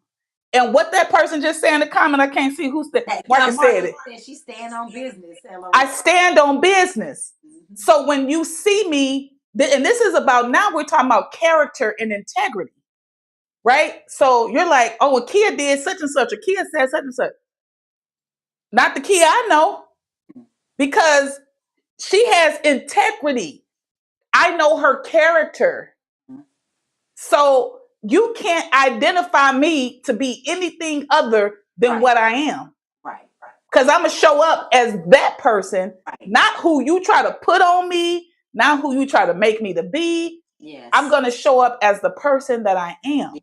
And what that person just said in the comment, I can't see who's that. Marcus said it. Said she stand on business. LOL. I stand on business. So when you see me, and this is about, now we're talking about character and integrity, right? So you're like, oh, a Kia did such and such, a Kia said such and such. Not the Kia I know, because she has integrity. I know her character. So you can't identify me to be anything other than what I am. Right. Because I'm going to show up as that person, not who you try to put on me, not who you try to make me to be. Yes. I'm going to show up as the person that I am.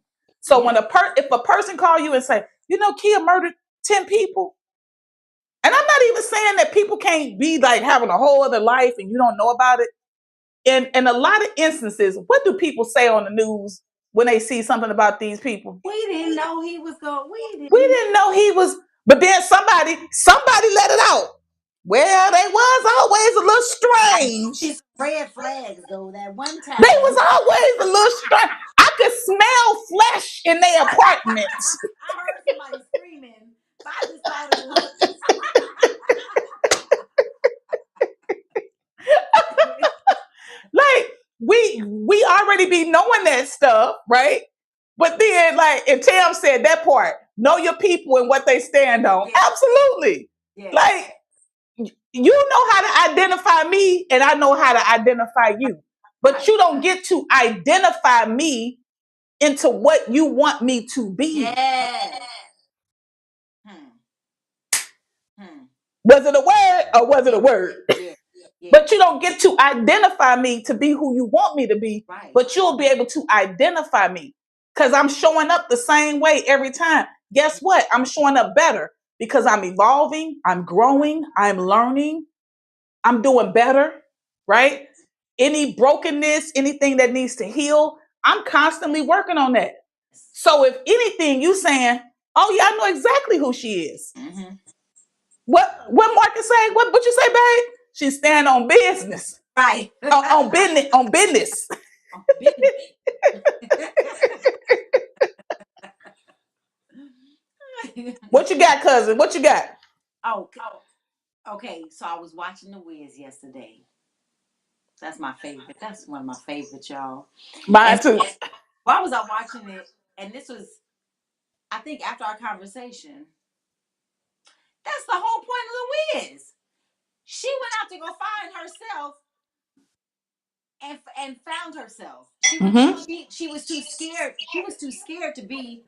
So when if a person call you and say, you know, Kia murdered 10 people. And I'm not even saying that people can't be like having a whole other life and you don't know about it. In a lot of instances, what do people say on the news when they see something about these people? We didn't know he was going. We didn't know he was. But then somebody let it out. Well, they was always a little strange. These red flags, though, that one time. They was always a little strange. I could smell flesh in their apartments. I heard somebody screaming. I just thought it was. Like, we already be knowing that stuff, right? But then, like, and Tam said that part, know your people and what they stand on. Yeah. Absolutely. Yeah. Like, you know how to identify me and I know how to identify you. But you don't get to identify me into what you want me to be. Yes. Was it a word or was it a word? Yeah. Yeah. But you don't get to identify me to be who you want me to be. Right. But you'll be able to identify me because I'm showing up the same way every time. Guess what? I'm showing up better because I'm evolving, I'm growing, I'm learning, I'm doing better, right? Any brokenness, anything that needs to heal, I'm constantly working on that. So if anything, you saying, oh yeah, I know exactly who she is. Mm-hmm. What Marcus say? What you say, babe? She stand on business. Right. on business. On business. What you got, cousin? What you got? Oh, okay. So I was watching The Wiz yesterday. That's my favorite. That's one of my favorites, y'all. Mine too. Why was I watching it? And this was, I think, after our conversation. That's the whole point of The Wiz. She went out to go find herself and found herself. She was too scared. She was too scared to be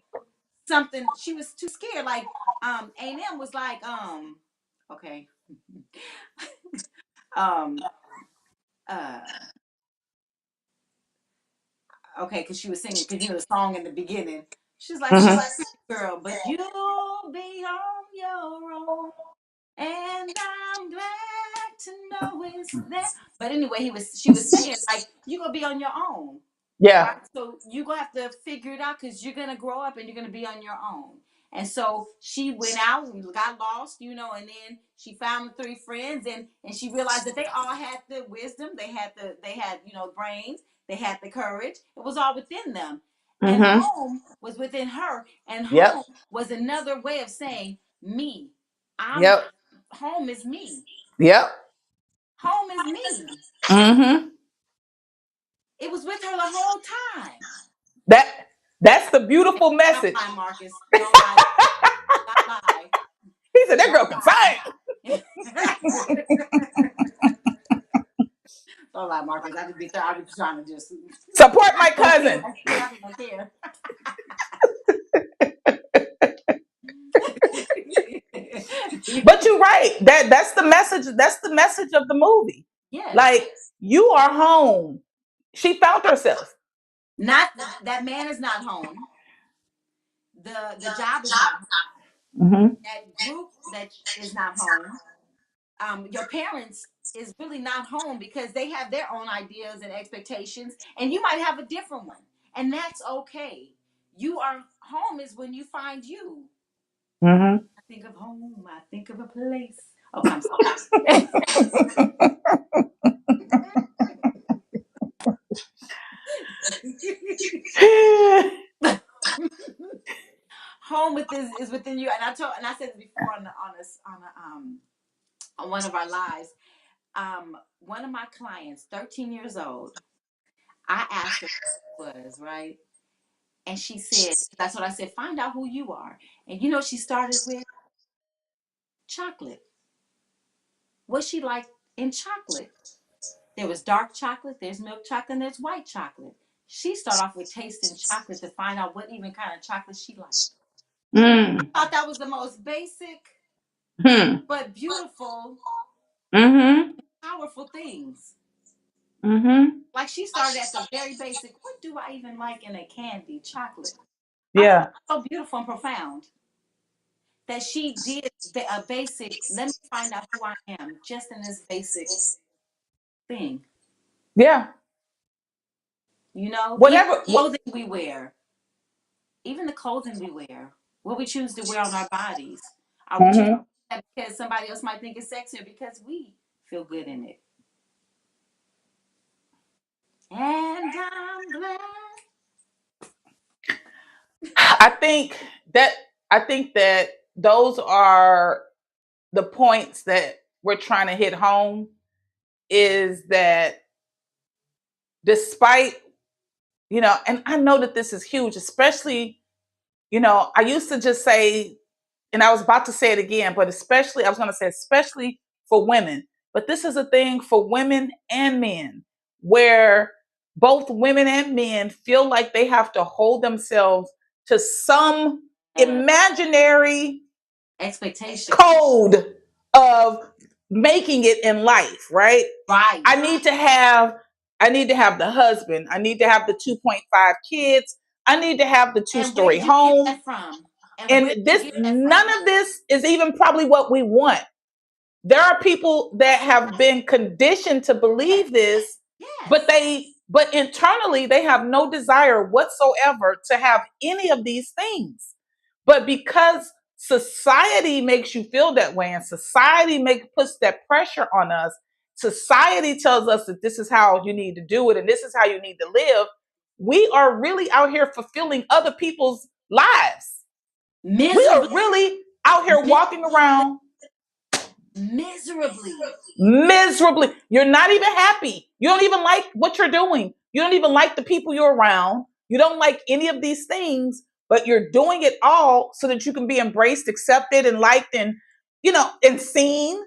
something. She was too scared. Like A&M was like okay. Okay, because she was singing, because you know the song in the beginning. She's like, girl, but you'll be on your own. And I'm glad to know it's there. But anyway, she was saying, like, you're gonna be on your own. Yeah. Right? So you're gonna have to figure it out because you're gonna grow up and you're gonna be on your own. And so she went out and got lost, you know, and then she found the 3 friends and she realized that they all had the wisdom, they had you know, brains, they had the courage. It was all within them. Mm-hmm. And home was within her. And home was another way of saying me. Home is me. Yep. Home is me. Mm-hmm. It was with her the whole time. That's the beautiful message. Don't lie, Marcus. Don't lie. Don't lie. He said that girl can sing. Don't lie, Marcus. I just be trying to just support my cousin. But you're right. That's the message. That's the message of the movie. Yeah. Like, you are home. She found herself. Not that man is not home. The job is not home. Mm-hmm. That group that is not home. Your parents is really not home because they have their own ideas and expectations, and you might have a different one, and that's okay. You are home is when you find you. Mm-hmm. I think of home. I think of a place. Okay, I'm sorry. Home with this is within you. And I said this before on one of our lives. One of my clients, 13 years old, I asked her what it was, right? And she said, that's what I said, find out who you are. And you know, she started with chocolate. What she liked in chocolate. There was dark chocolate, there's milk chocolate, and there's white chocolate. She started off with tasting chocolate to find out what even kind of chocolate she liked. Mm. I thought that was the most basic Hmm. but beautiful, Mm-hmm. powerful things. Mm-hmm. Like she started at the very basic. What do I even like in a candy? Chocolate. I thought Yeah. it was so beautiful and profound that she did a basic. Let me find out who I am just in this basic thing. Yeah. You know, even Whatever. the clothing we wear, even the clothing we wear, what we choose to wear on our bodies. Are we choosing Mm-hmm. that because somebody else might think it's sexy or because we feel good in it? And I'm glad. I think that I think that those are the points that we're trying to hit home is that despite, and I know that this is huge, especially, I used to just say, and I was about to say it again, but especially, I was going to say, especially for women, but this is a thing for women and men where both women and men feel like they have to hold themselves to some imaginary Expectation. code of making it in life, right? Right. I need to have I need to have the husband. I need to have the 2.5 kids. I need to have the And two-story where'd you get home. that from? And And where'd you this get that from? none of this is even probably what we want. There are people that have been conditioned to Yes. believe this, Yes. but internally they have no desire whatsoever to have any of these things. But because society makes you feel that way and society puts that pressure on us, society tells us that this is how you need to do it and this is how you need to live, we are really out here fulfilling other people's lives. We are Miserably. really out here walking around Miserably. miserably. You're not even happy. You don't even like what you're doing. You don't even like the people you're around. You don't like any of these things, but you're doing it all so that you can be embraced, accepted, and liked, and seen.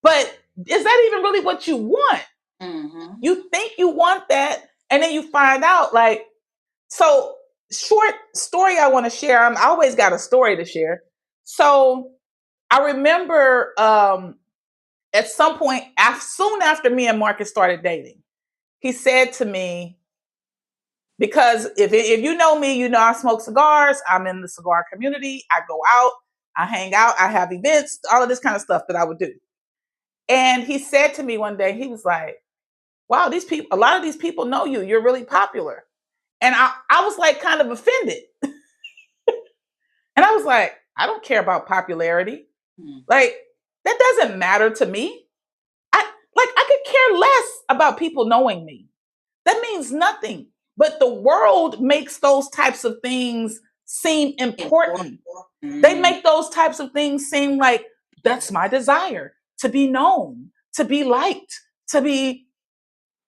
But is that even really what you want? Mm-hmm. You think you want that, and then you find out, like, so short story I want to share. I always got a story to share. So I remember at some point, soon after me and Marcus started dating, he said to me, because if you know me, you know I smoke cigars. I'm in the cigar community. I go out, I hang out, I have events, all of this kind of stuff that I would do. And he said to me one day, he was like, wow, these people, a lot of these people know you. You're really popular. And I was like kind of offended. And I was like, I don't care about popularity. Mm-hmm. Like, that doesn't matter to me. I could care less about people knowing me. That means nothing. But the world makes those types of things seem important. They Mm-hmm. make those types of things seem like that's my desire to be known, to be liked, to be.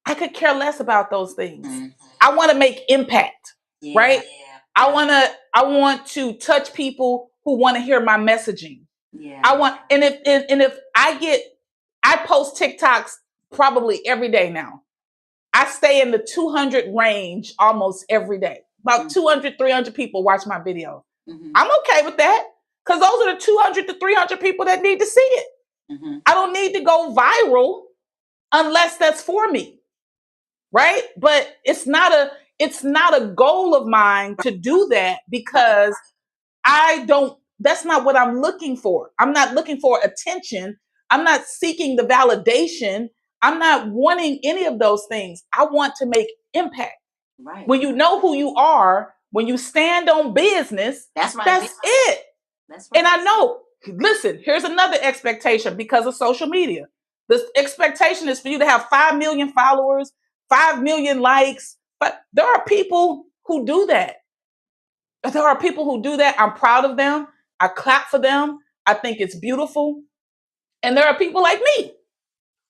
I could care less about those things. Mm-hmm. I want to make impact, Yeah. right? I want to touch people who want to hear my messaging. Yeah. And if I post TikToks probably every day now. I stay in the 200 range almost every day. About Mm-hmm. 200, 300 people watch my video. Mm-hmm. I'm okay with that because those are the 200 to 300 people that need to see it. Mm-hmm. I don't need to go viral unless that's for me, right? But it's not a goal of mine to do that Right. because that's not what I'm looking for. I'm not looking for attention. I'm not seeking the validation. I'm not wanting any of those things. I want to make impact. Right. When you know who you are, when you stand on business, That's right. that's it. That's right. And I know, listen, here's another expectation because of social media. The expectation is for you to have 5 million followers, 5 million likes. But there are people who do that, there are people who do that. I'm proud of them. I clap for them. I think it's beautiful. And there are people like me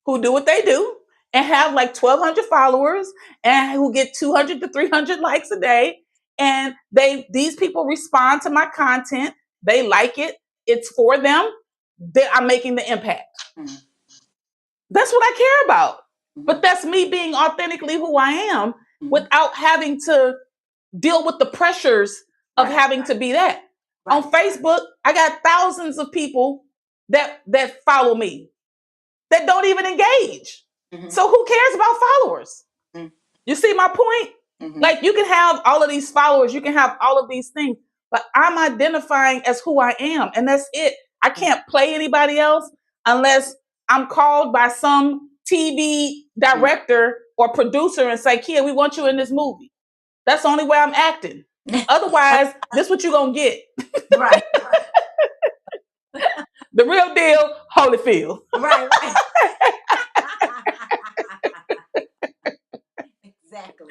who do what they do and have like 1,200 followers and who get 200 to 300 likes a day. And these people respond to my content. They like it. It's for them. I'm making the impact. Mm-hmm. That's what I care about. Mm-hmm. But that's me being authentically who I am, mm-hmm. without having to deal with the pressures of having to be that. Right. On Facebook, I got thousands of people that follow me that don't even engage. Mm-hmm. So who cares about followers? Mm-hmm. You see my point? Mm-hmm. Like, you can have all of these followers, you can have all of these things, but I'm identifying as who I am, and that's it. I can't play anybody else unless I'm called by some TV director or producer and say, Kia, we want you in this movie. That's the only way I'm acting. Otherwise, this is what you're going to get. Right. The real deal, Holyfield. Right. Exactly.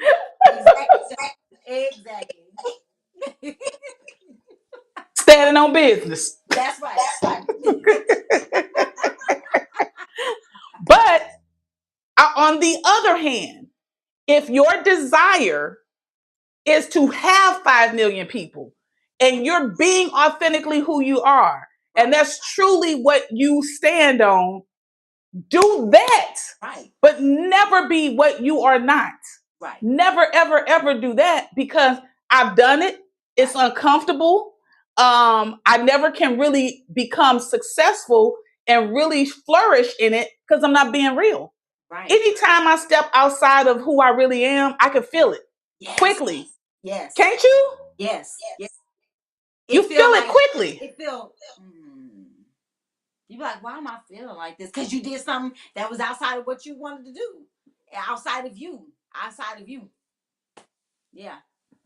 Standing on business. That's right. But on the other hand, if your desire is to have 5 million people and you're being authentically who you are, and that's truly what you stand on, do that. Right. But never be what you are not. Right. Never, ever, ever do that, because I've done it. It's uncomfortable. I never can really become successful and really flourish in it because I'm not being real. Right. Anytime I step outside of who I really am, I can feel it quickly. Yes. Can't you? Yes. You feel it quickly. It feels. You be like, why am I feeling like this? Because you did something that was outside of what you wanted to do, outside of you. Yeah.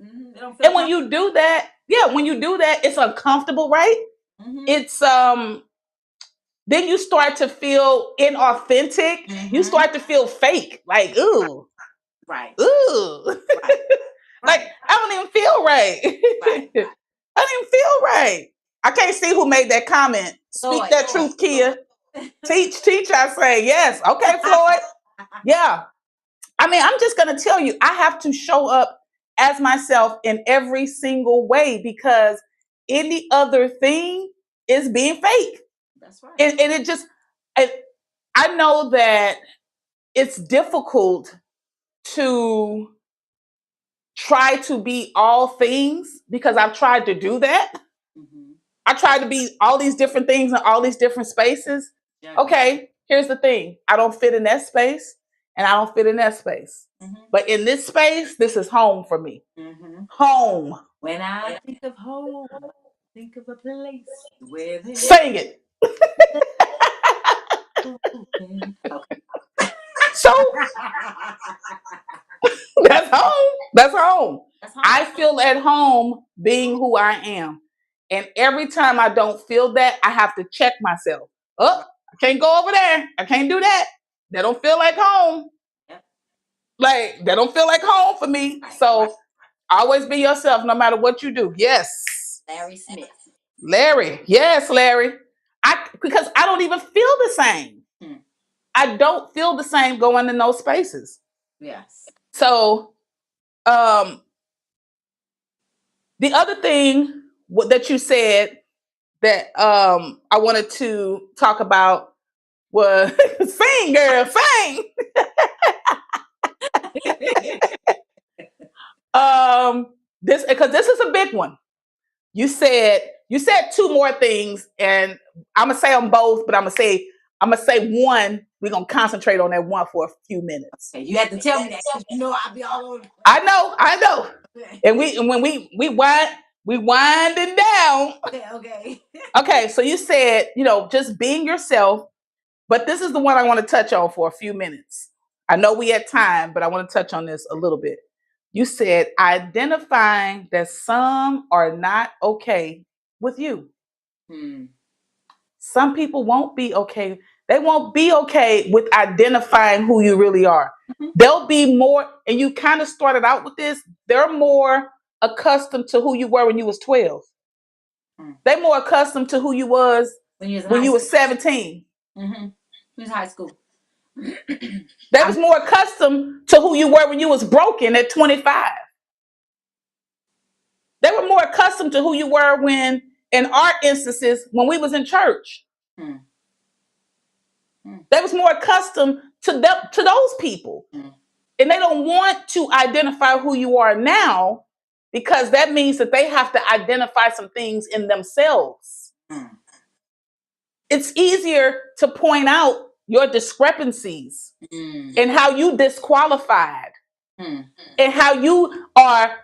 Mm-hmm. And when you do that, it's uncomfortable, right? Mm-hmm. It's then you start to feel inauthentic. Mm-hmm. You start to feel fake, like ooh, right, ooh, right. Like I don't even feel right. Right. I didn't feel right. I can't see who made that comment. Speak that truth, Kia. Teach, I say. Yes. Okay, Floyd. Yeah. I mean, I'm just going to tell you, I have to show up as myself in every single way, because any other thing is being fake. That's right. And it just, I know that it's difficult to try to be all things, because I've tried to do that. Mm-hmm. I tried to be all these different things in all these different spaces. Yeah. Okay, here's the thing. I don't fit in that space, and I don't fit in that space. Mm-hmm. But in this space, this is home for me. Mm-hmm. Home. When I think of home, think of a place where they... Sing it. So that's home. That's home. I feel at home being who I am. And every time I don't feel that, I have to check myself. Oh, I can't go over there. I can't do that. That don't feel like home. Like, that don't feel like home for me. So always be yourself no matter what you do. Yes. Larry Smith. Larry. Yes, Larry. Because I don't even feel the same. I don't feel the same going in those spaces. Yes. So, the other thing that you said that I wanted to talk about was sing, girl, sing. This is a big one. You said 2 more things, and I'm gonna say them both, but I'm gonna say one. We're gonna concentrate on that one for a few minutes. You had to tell me that, because you know I'll be all over. I know. And when we winding down. Okay. Okay, so you said, just being yourself, but this is the one I want to touch on for a few minutes. I know we had time, but I want to touch on this a little bit. You said identifying that some are not okay with you. Some people won't be okay. They won't be okay with identifying who you really are. Mm-hmm. They'll be more, and you kind of started out with this, they're more accustomed to who you were when you was 12. Mm. They more accustomed to who you was when you was 17. Mm-hmm. He was high school. They was more accustomed to who you were when you was broken at 25. They were more accustomed to who you were when, in our instances, when we was in church. Mm. Mm. They was more accustomed to those people. Mm. And they don't want to identify who you are now because that means that they have to identify some things in themselves. Mm. It's easier to point out your discrepancies and how you disqualified and how you are,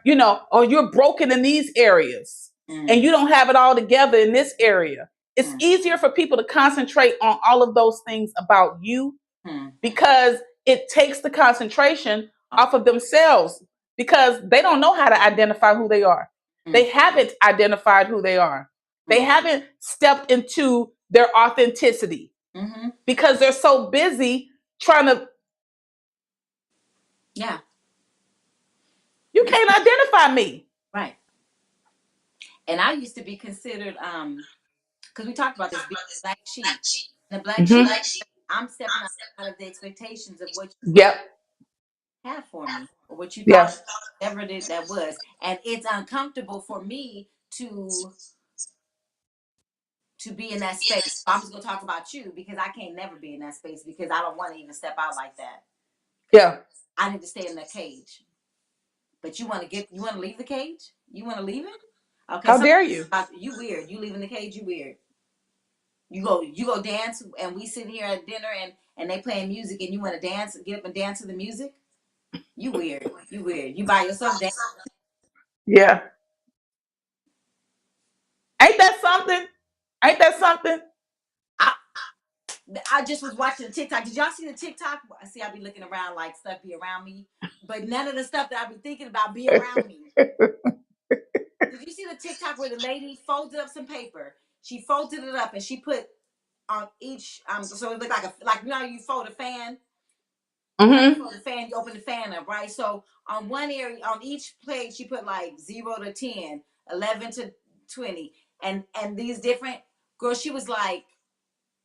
or you're broken in these areas and you don't have it all together in this area. It's easier for people to concentrate on all of those things about you because it takes the concentration off of themselves because they don't know how to identify who they are. They haven't identified who they are. They haven't stepped into their authenticity because they're so busy trying to. Yeah. You can't identify me. Right. And I used to be considered, because we talked about this, being a black sheep. The black sheep, I'm stepping out of the expectations of what you have for me or what you thought, whatever it is that was. And it's uncomfortable for me to be in that space. I'm just gonna talk about you because I can't never be in that space because I don't want to even step out like that. Yeah. I need to stay in the cage. But you want to leave the cage? You want to leave it? Okay. How dare you? You weird. You leaving the cage, you weird. You go dance and we sit here at dinner and they playing music and you want to dance, get up and dance to the music? You weird. You weird. You by yourself dance. Yeah. Ain't that something? Ain't that something? I just was watching TikTok. Did y'all see the TikTok? I see I be looking around like stuff be around me, but none of the stuff that I be thinking about be around me. Did you see the TikTok where the lady folded up some paper? She folded it up and she put on each so it looked like you fold a fan. You fold the fan, you open the fan up, right? So on one area, on each plate, she put like 0 to 10, 11 to 20, and these different girls. She was like,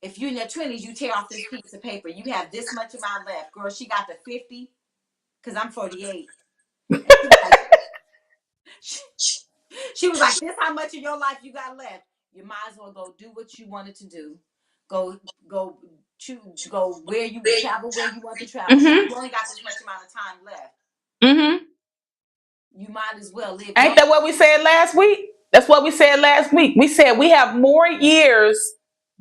if you're in your 20s, you tear off this piece of paper. You have this much amount left. Girl, she got to 50 because I'm 48. And she was like, this how much of your life you got left. You might as well go do what you wanted to do. Go where you travel, where you want to travel. You only got this much amount of time left. You might as well live. Ain't that what we said last week? That's what we said last week. We said we have more years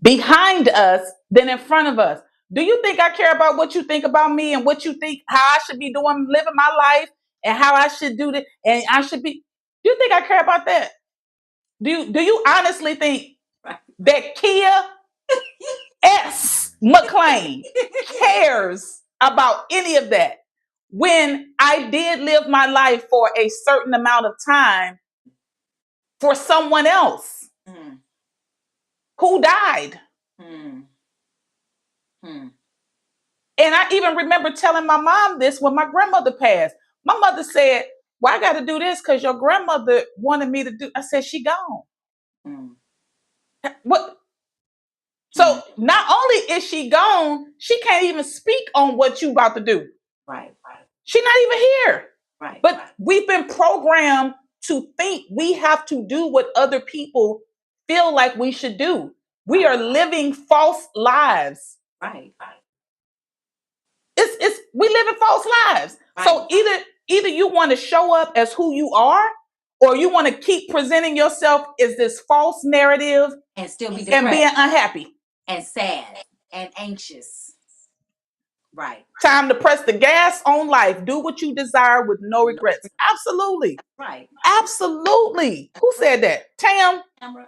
behind us than in front of us. Do you think I care about what you think about me and what you think how I should be doing, living my life and how I should do this and I should be? Do you think I care about that? Do you honestly think that Kia S. McClain cares about any of that when I did live my life for a certain amount of time for someone else who died? And I even remember telling my mom this when my grandmother passed. My mother said, well, I got to do this because your grandmother wanted me to do. I said, she gone. What? So not only is she gone, she can't even speak on what you about to do. Right. She's not even here. Right. But we've been programmed to think we have to do what other people feel like we should do. We are living false lives. Right. It's we live in false lives. Right. So either you want to show up as who you are, or you want to keep presenting yourself as this false narrative and still be depressed and being unhappy and sad and anxious. Right. Time to press the gas on life. Do what you desire with no regrets. Absolutely. Right. Absolutely. Who said that? Tam.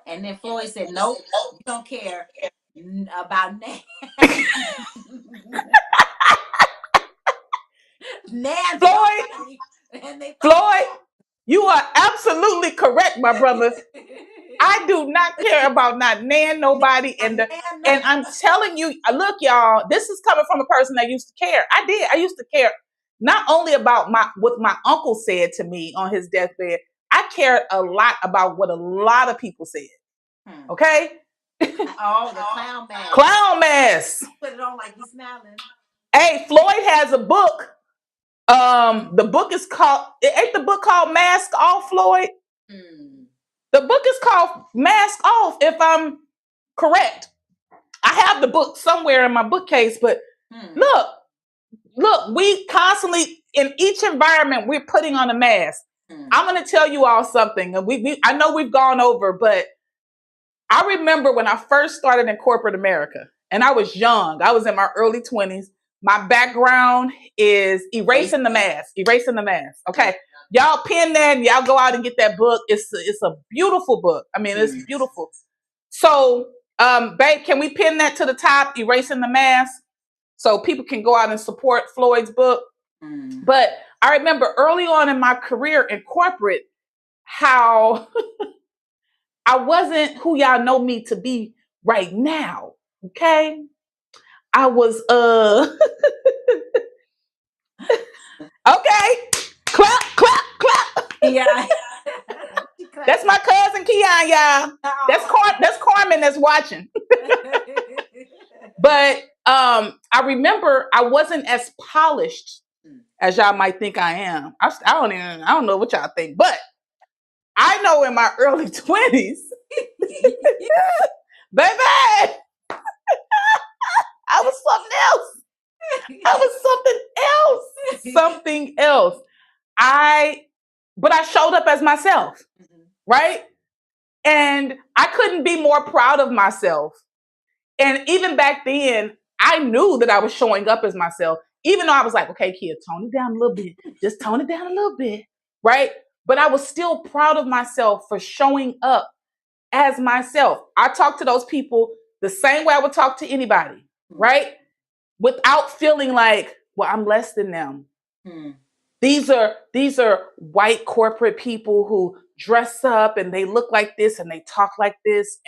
And then Floyd said, nope, you don't care about Nan. Nan. Floyd, you are absolutely correct, my brother. I do not care about not Nan, nobody. And I'm telling you, look, y'all, this is coming from a person that used to care. I used to care not only about what my uncle said to me on his deathbed. I I cared a lot about what a lot of people said. Okay? Oh, the clown mask. Clown mask. Put it on like he's smiling. Hey, Floyd has a book. The book is called, ain't the book called Mask Off, Floyd? The book is called Mask Off, if I'm correct. I have the book somewhere in my bookcase, but look, we constantly, in each environment, we're putting on a mask. I'm going to tell you all something. And I know we've gone over, but I remember when I first started in corporate America, and I was young. I was in my early 20s. My background is erasing the mask. Okay. Y'all pin that and y'all go out and get that book. It's a beautiful book. I mean, it's beautiful. So, babe, can we pin that to the top, Erasing the Mask, so people can go out and support Floyd's book? But I remember early on in my career in corporate, how I wasn't who y'all know me to be right now. Okay. I was, okay. Clap, clap, clap. Yeah. That's my cousin Keon, y'all. That's Carmen that's watching. But I remember I wasn't as polished as y'all might think I am. I don't know what y'all think, but I know in my early 20s, baby, I was something else. But I showed up as myself, right? And I couldn't be more proud of myself. And even back then, I knew that I was showing up as myself, even though I was like, okay, kid, tone it down a little bit. Just tone it down a little bit, right? But I was still proud of myself for showing up as myself. I talk to those people the same way I would talk to anybody, right? Without feeling like, well, I'm less than them. These are white corporate people who dress up and they look like this and they talk like this.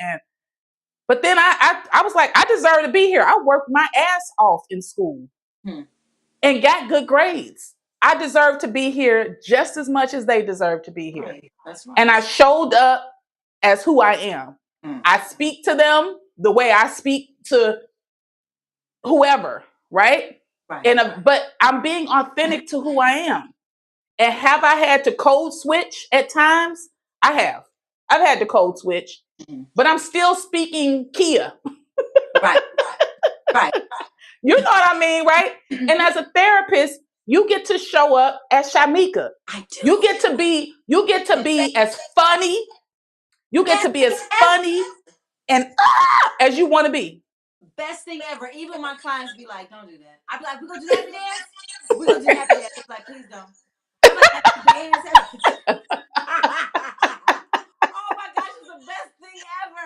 But then I was like, I deserve to be here. I worked my ass off in school and got good grades. I deserve to be here just as much as they deserve to be here. Right. That's right. And I showed up as who I am. I speak to them the way I speak to whoever, right? But I'm being authentic to who I am. And have I had to code switch at times? I have. I've had to code switch, but I'm still speaking Kia. Right. You know what I mean, right? And as a therapist, you get to show up as Shamika. I do. You get to be as funny. You get to be as funny and as you want to be. Best thing ever. Even my clients be like, don't do that. I be like, we're going to do happy dance? We're going to do happy dance. It's like, please don't. I'm like, happy dance. Oh my gosh, it's the best thing ever.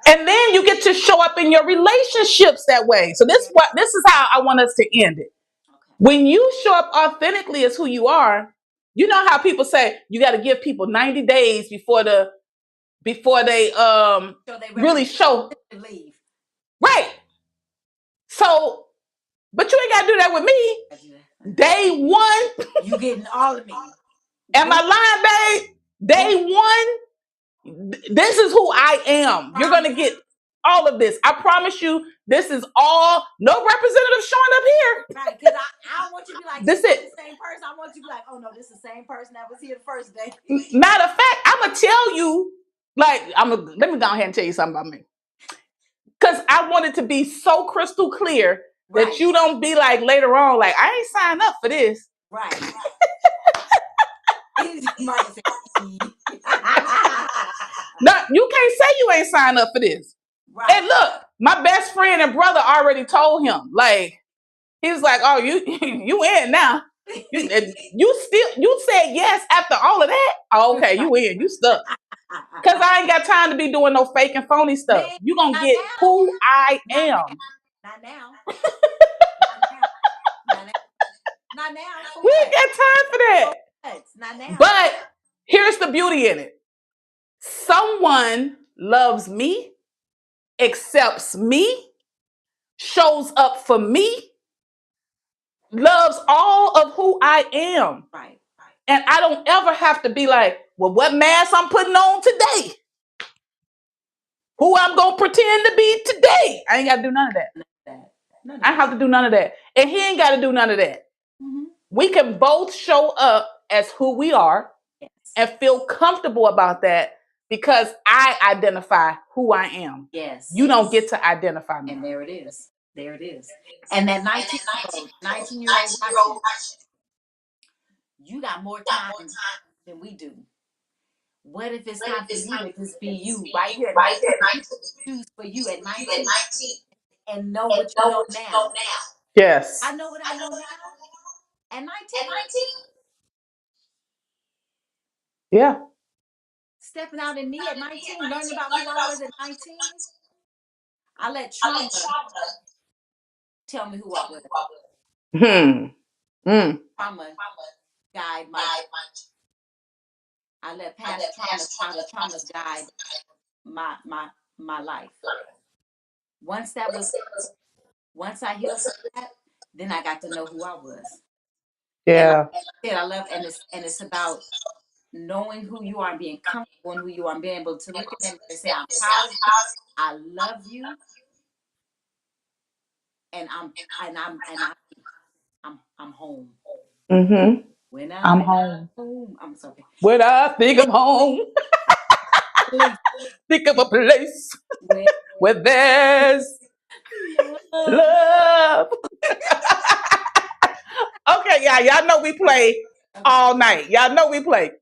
And then you get to show up in your relationships that way. So this is how I want us to end it. Okay. When you show up authentically as who you are, you know how people say you got to give people 90 days before they really show. Leave. Right. So, but you ain't got to do that with me. Day one. You getting all of me. Am I lying, babe? Day one. This is who I am. You're going to get all of this. I promise you, this is all, no representative showing up here. Right, because I don't want you to be like, this is the same person. I want you to be like, oh no, this is the same person that was here the first day. Matter of fact, I'm going to tell you, like, let me go ahead and tell you something about me. Because I want it to be so crystal clear that you don't be like later on, like, I ain't signed up for this. Right. No, you can't say you ain't signed up for this. Right. And look, my best friend and brother already told him, like, he was like, oh, you in now. You said yes after all of that. Oh, okay, you in, you stuck. Because I ain't got time to be doing no fake and phony stuff. You gonna get who I am. Not now. We ain't got time for that. Not now. But here's the beauty in it. Someone loves me, accepts me, shows up for me, loves all of who I am. Right. And I don't ever have to be like, well, what mask I'm putting on today? Who I'm going to pretend to be today? I ain't got to do none of that. I have to do none of that. And he ain't got to do none of that. Mm-hmm. We can both show up as who we are, yes, and feel comfortable about that because I identify who I am. Yes. You don't get to identify me. And there it is. There it is. And that 19-year-old watching, you got more time than we do. What if it's time for you to just be you right here at 19? Choose for you at 19 and know what you know now. Yes. I know what I know now at 19. Yeah. Stepping out in me at 19, learning about who I was at 19. I let trauma tell me who I was. Trauma guide my. I let past traumas guide my life. Once I healed from that, then I got to know who I was. Yeah. And I love, and it's about knowing who you are and being comfortable in who you are and being able to look at them and say, I'm proud of you, I love you, and I'm home. Mm-hmm. When I'm home. I'm sorry. When I think of home, think of a place where there's love. Okay, y'all know we play all night. Y'all know we play.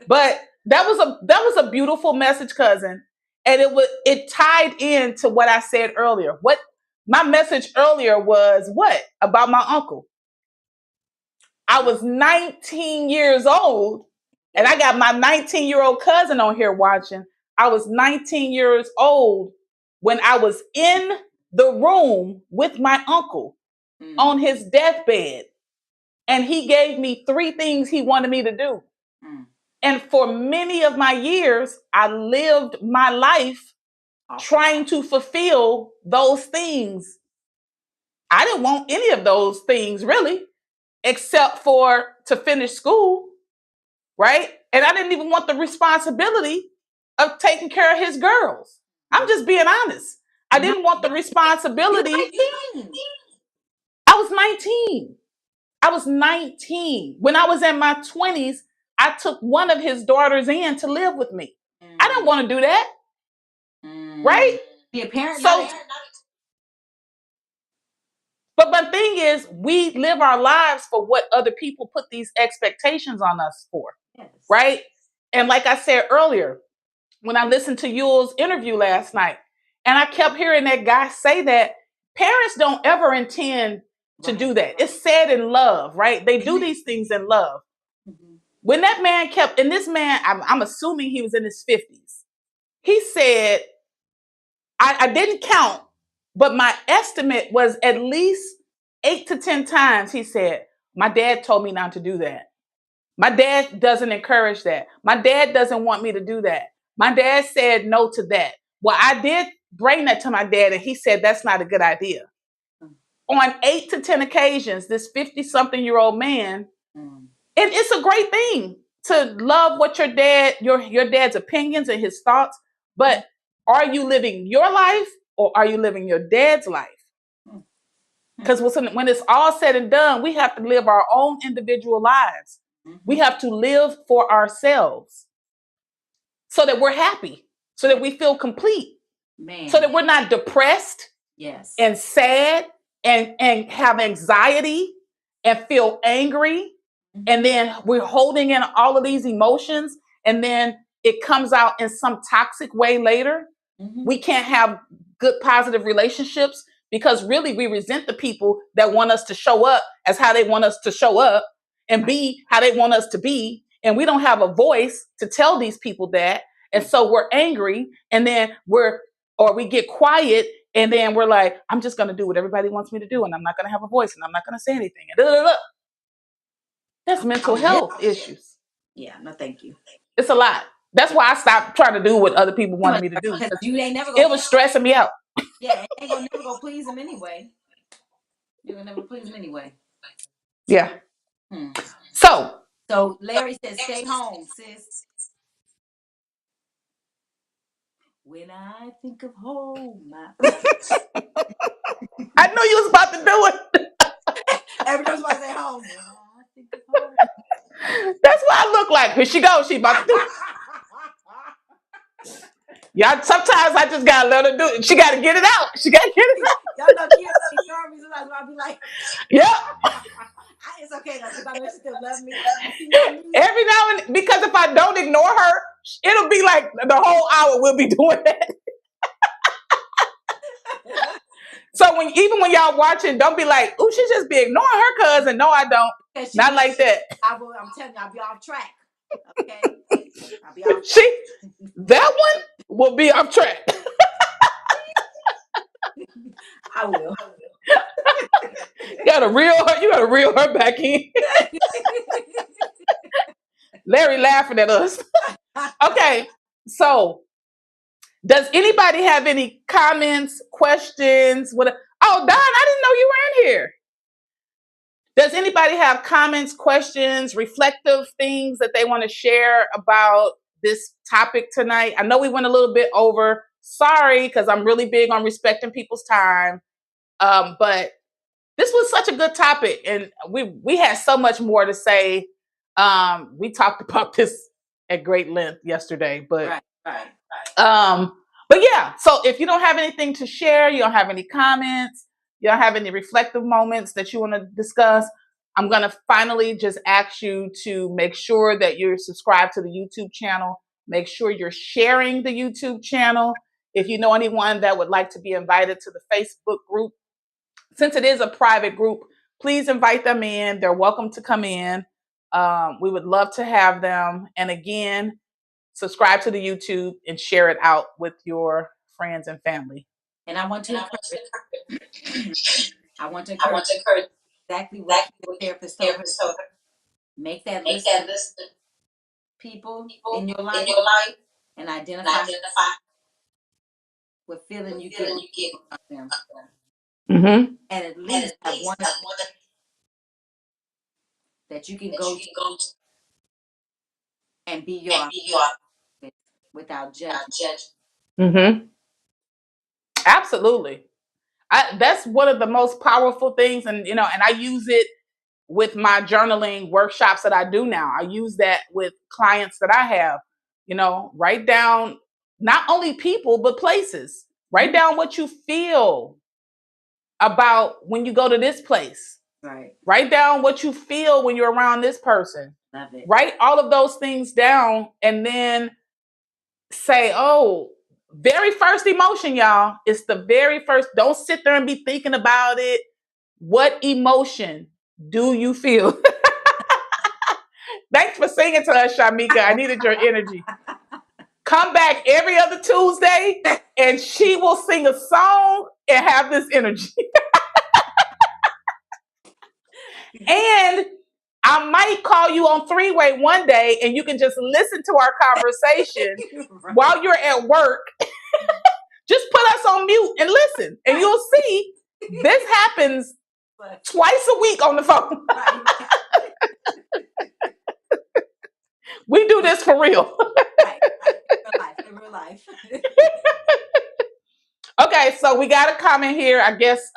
But that was a beautiful message, cousin. And it tied into what I said earlier. What my message earlier was what? About my uncle. I was 19 years old, and I got my 19-year-old cousin on here watching. I was 19 years old when I was in the room with my uncle on his deathbed. And he gave me 3 things he wanted me to do. And for many of my years, I lived my life trying to fulfill those things. I didn't want any of those things really, except for to finish school, right? And I didn't even want the responsibility of taking care of his girls. I'm just being honest. I didn't want the responsibility. I was 19. I was 19. When I was in my 20s, I took one of his daughters in to live with me. I didn't want to do that. Right? Be a parent. So, but my thing is, we live our lives for what other people put these expectations on us for. Yes. Right? And like I said earlier, when I listened to Yule's interview last night, and I kept hearing that guy say that parents don't ever intend to do that. It's said in love, right? They do these things in love. When that man and this man, I'm assuming he was in his 50s. He said, I didn't count, but my estimate was at least 8 to 10 times he said, my dad told me not to do that. My dad doesn't encourage that. My dad doesn't want me to do that. My dad said no to that. Well, I did bring that to my dad, and he said that's not a good idea. On 8 to 10 occasions, this 50-something-year-old man, and it's a great thing to love what your dad's opinions and his thoughts, but are you living your life or are you living your dad's life? Because when it's all said and done, we have to live our own individual lives. We have to live for ourselves so that we're happy, so that we feel complete, so that we're not depressed, yes, and sad and have anxiety and feel angry. And then we're holding in all of these emotions, and then it comes out in some toxic way later. We can't have good, positive relationships because really we resent the people that want us to show up as how they want us to show up and be how they want us to be. And we don't have a voice to tell these people that. And so we're angry, and then we get quiet, and then we're like, I'm just going to do what everybody wants me to do, and I'm not going to have a voice, and I'm not going to say anything. That's mental health issues. Yeah, no, thank you. It's a lot. That's why I stopped trying to do what other people wanted me to do. You ain't never it was stressing me out. Yeah, ain't gonna never go please them anyway. You're gonna never please them anyway. Yeah. So So Larry says, stay home, sis. When I think of home, I knew you was about to do it. every time I say home, when I think of home. That's what I look like. Here she goes. She about to do it. Y'all, sometimes I just gotta let her do it. She gotta get it out. She gotta get it out. Y'all know Kia ignore me sometimes. I'll be like, Yep. it's okay though, because I know she still love me. Every now and then, because if I don't ignore her, it'll be like the whole hour we'll be doing that. So even when y'all watching, don't be like, "Ooh, she just be ignoring her cousin." No, I don't. Not like that. I'm telling you, I'll be off track. Okay, I'll be off track. That one will be off track. I will. You gotta reel her back in. Larry laughing at us. Okay, so does anybody have any comments, questions? Oh, Don, I didn't know you were in here. Does anybody have comments, questions, reflective things that they want to share about this topic tonight? I know we went a little bit over. Sorry, because I'm really big on respecting people's time. But this was such a good topic, and we had so much more to say. We talked about this at great length yesterday, but but yeah. So if you don't have anything to share, you don't have any comments, you don't have any reflective moments that you want to discuss, I'm gonna finally just ask you to make sure that you're subscribed to the YouTube channel. Make sure you're sharing the YouTube channel. If you know anyone that would like to be invited to the Facebook group, since it is a private group, please invite them in. They're welcome to come in. We would love to have them. And again, subscribe to the YouTube and share it out with your friends and family. And I want to encourage exactly what the therapist told her. Make that list of people in your life and identify what feeling you get about them. Mm-hmm. And at least have one that you can go to and be your without judgment. Mm-hmm. Absolutely. That's one of the most powerful things. And, and I use it with my journaling workshops that I do now. I use that with clients that I have, write down not only people, but places. Write down what you feel about when you go to this place. Right. Write down what you feel when you're around this person. Love it. Write all of those things down and then say, oh, very first emotion, y'all. It's the very first. Don't sit there and be thinking about it. What emotion do you feel? Thanks for singing to us, Shamika. I needed your energy. Come back every other Tuesday and she will sing a song and have this energy. And I might call you on three-way one day and you can just listen to our conversation right. While you're at work. Just put us on mute and listen, and you'll see this happens twice a week on the phone. We do this for real. In real life. Okay, so we got a comment here. I guess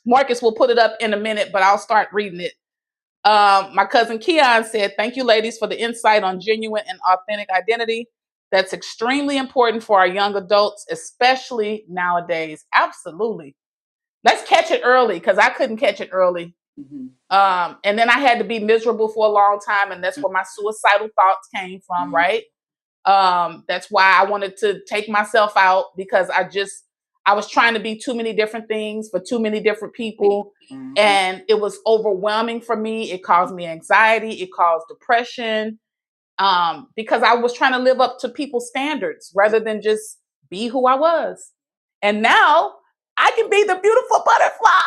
Marcus will put it up in a minute, but I'll start reading it. My cousin Keon said, "Thank you, ladies, for the insight on genuine and authentic identity. That's extremely important for our young adults, especially nowadays." Absolutely. Let's catch it early, because I couldn't catch it early. Mm-hmm. And then I had to be miserable for a long time, and that's where my suicidal thoughts came from, mm-hmm. Right? That's why I wanted to take myself out, because I was trying to be too many different things for too many different people. Mm-hmm. And it was overwhelming for me. It caused me anxiety. It caused depression. Because I was trying to live up to people's standards rather than just be who I was. And now I can be the beautiful butterfly.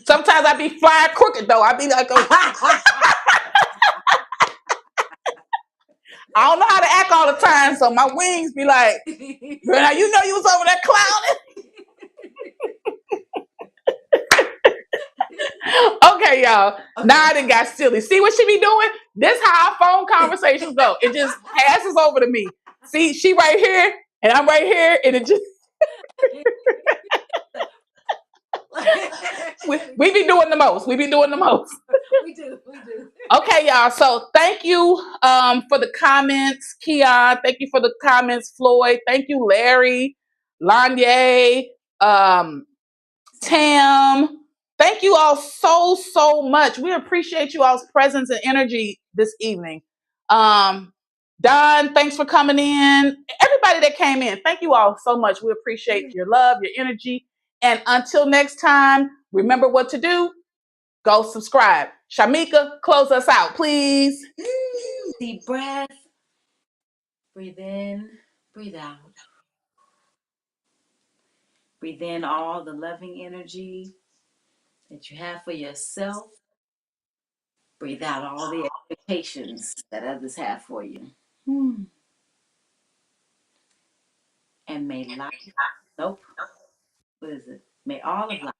Sometimes I be flying crooked though. I be like, I don't know how to act all the time, so my wings be like, girl, now you know you was over there clowning. Okay, y'all. Okay. Now I done got silly. See what she be doing? This how our phone conversations go. It just passes over to me. See, she right here, and I'm right here, and it just... we be doing the most. We be doing the most. We do. Okay, y'all. So thank you for the comments, Keon. Thank you for the comments, Floyd. Thank you, Larry, Lanye, Tam. Thank you all so much. We appreciate you all's presence and energy this evening. Don, thanks for coming in. Everybody that came in, thank you all so much. We appreciate your love, your energy. And until next time, remember what to do. Go subscribe. Shamika, close us out, please. Deep breath. Breathe in, breathe out. Breathe in all the loving energy that you have for yourself. Breathe out all the expectations that others have for you. And may life, may all of life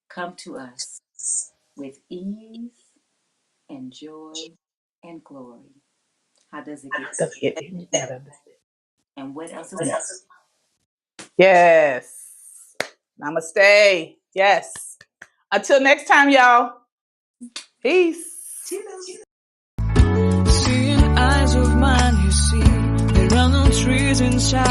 come to us with ease and joy and glory. How does it get better? And what else is there? Yes. Namaste. Yes. Until next time, y'all. Peace. Seeing eyes of mine, you see, there are no trees inside.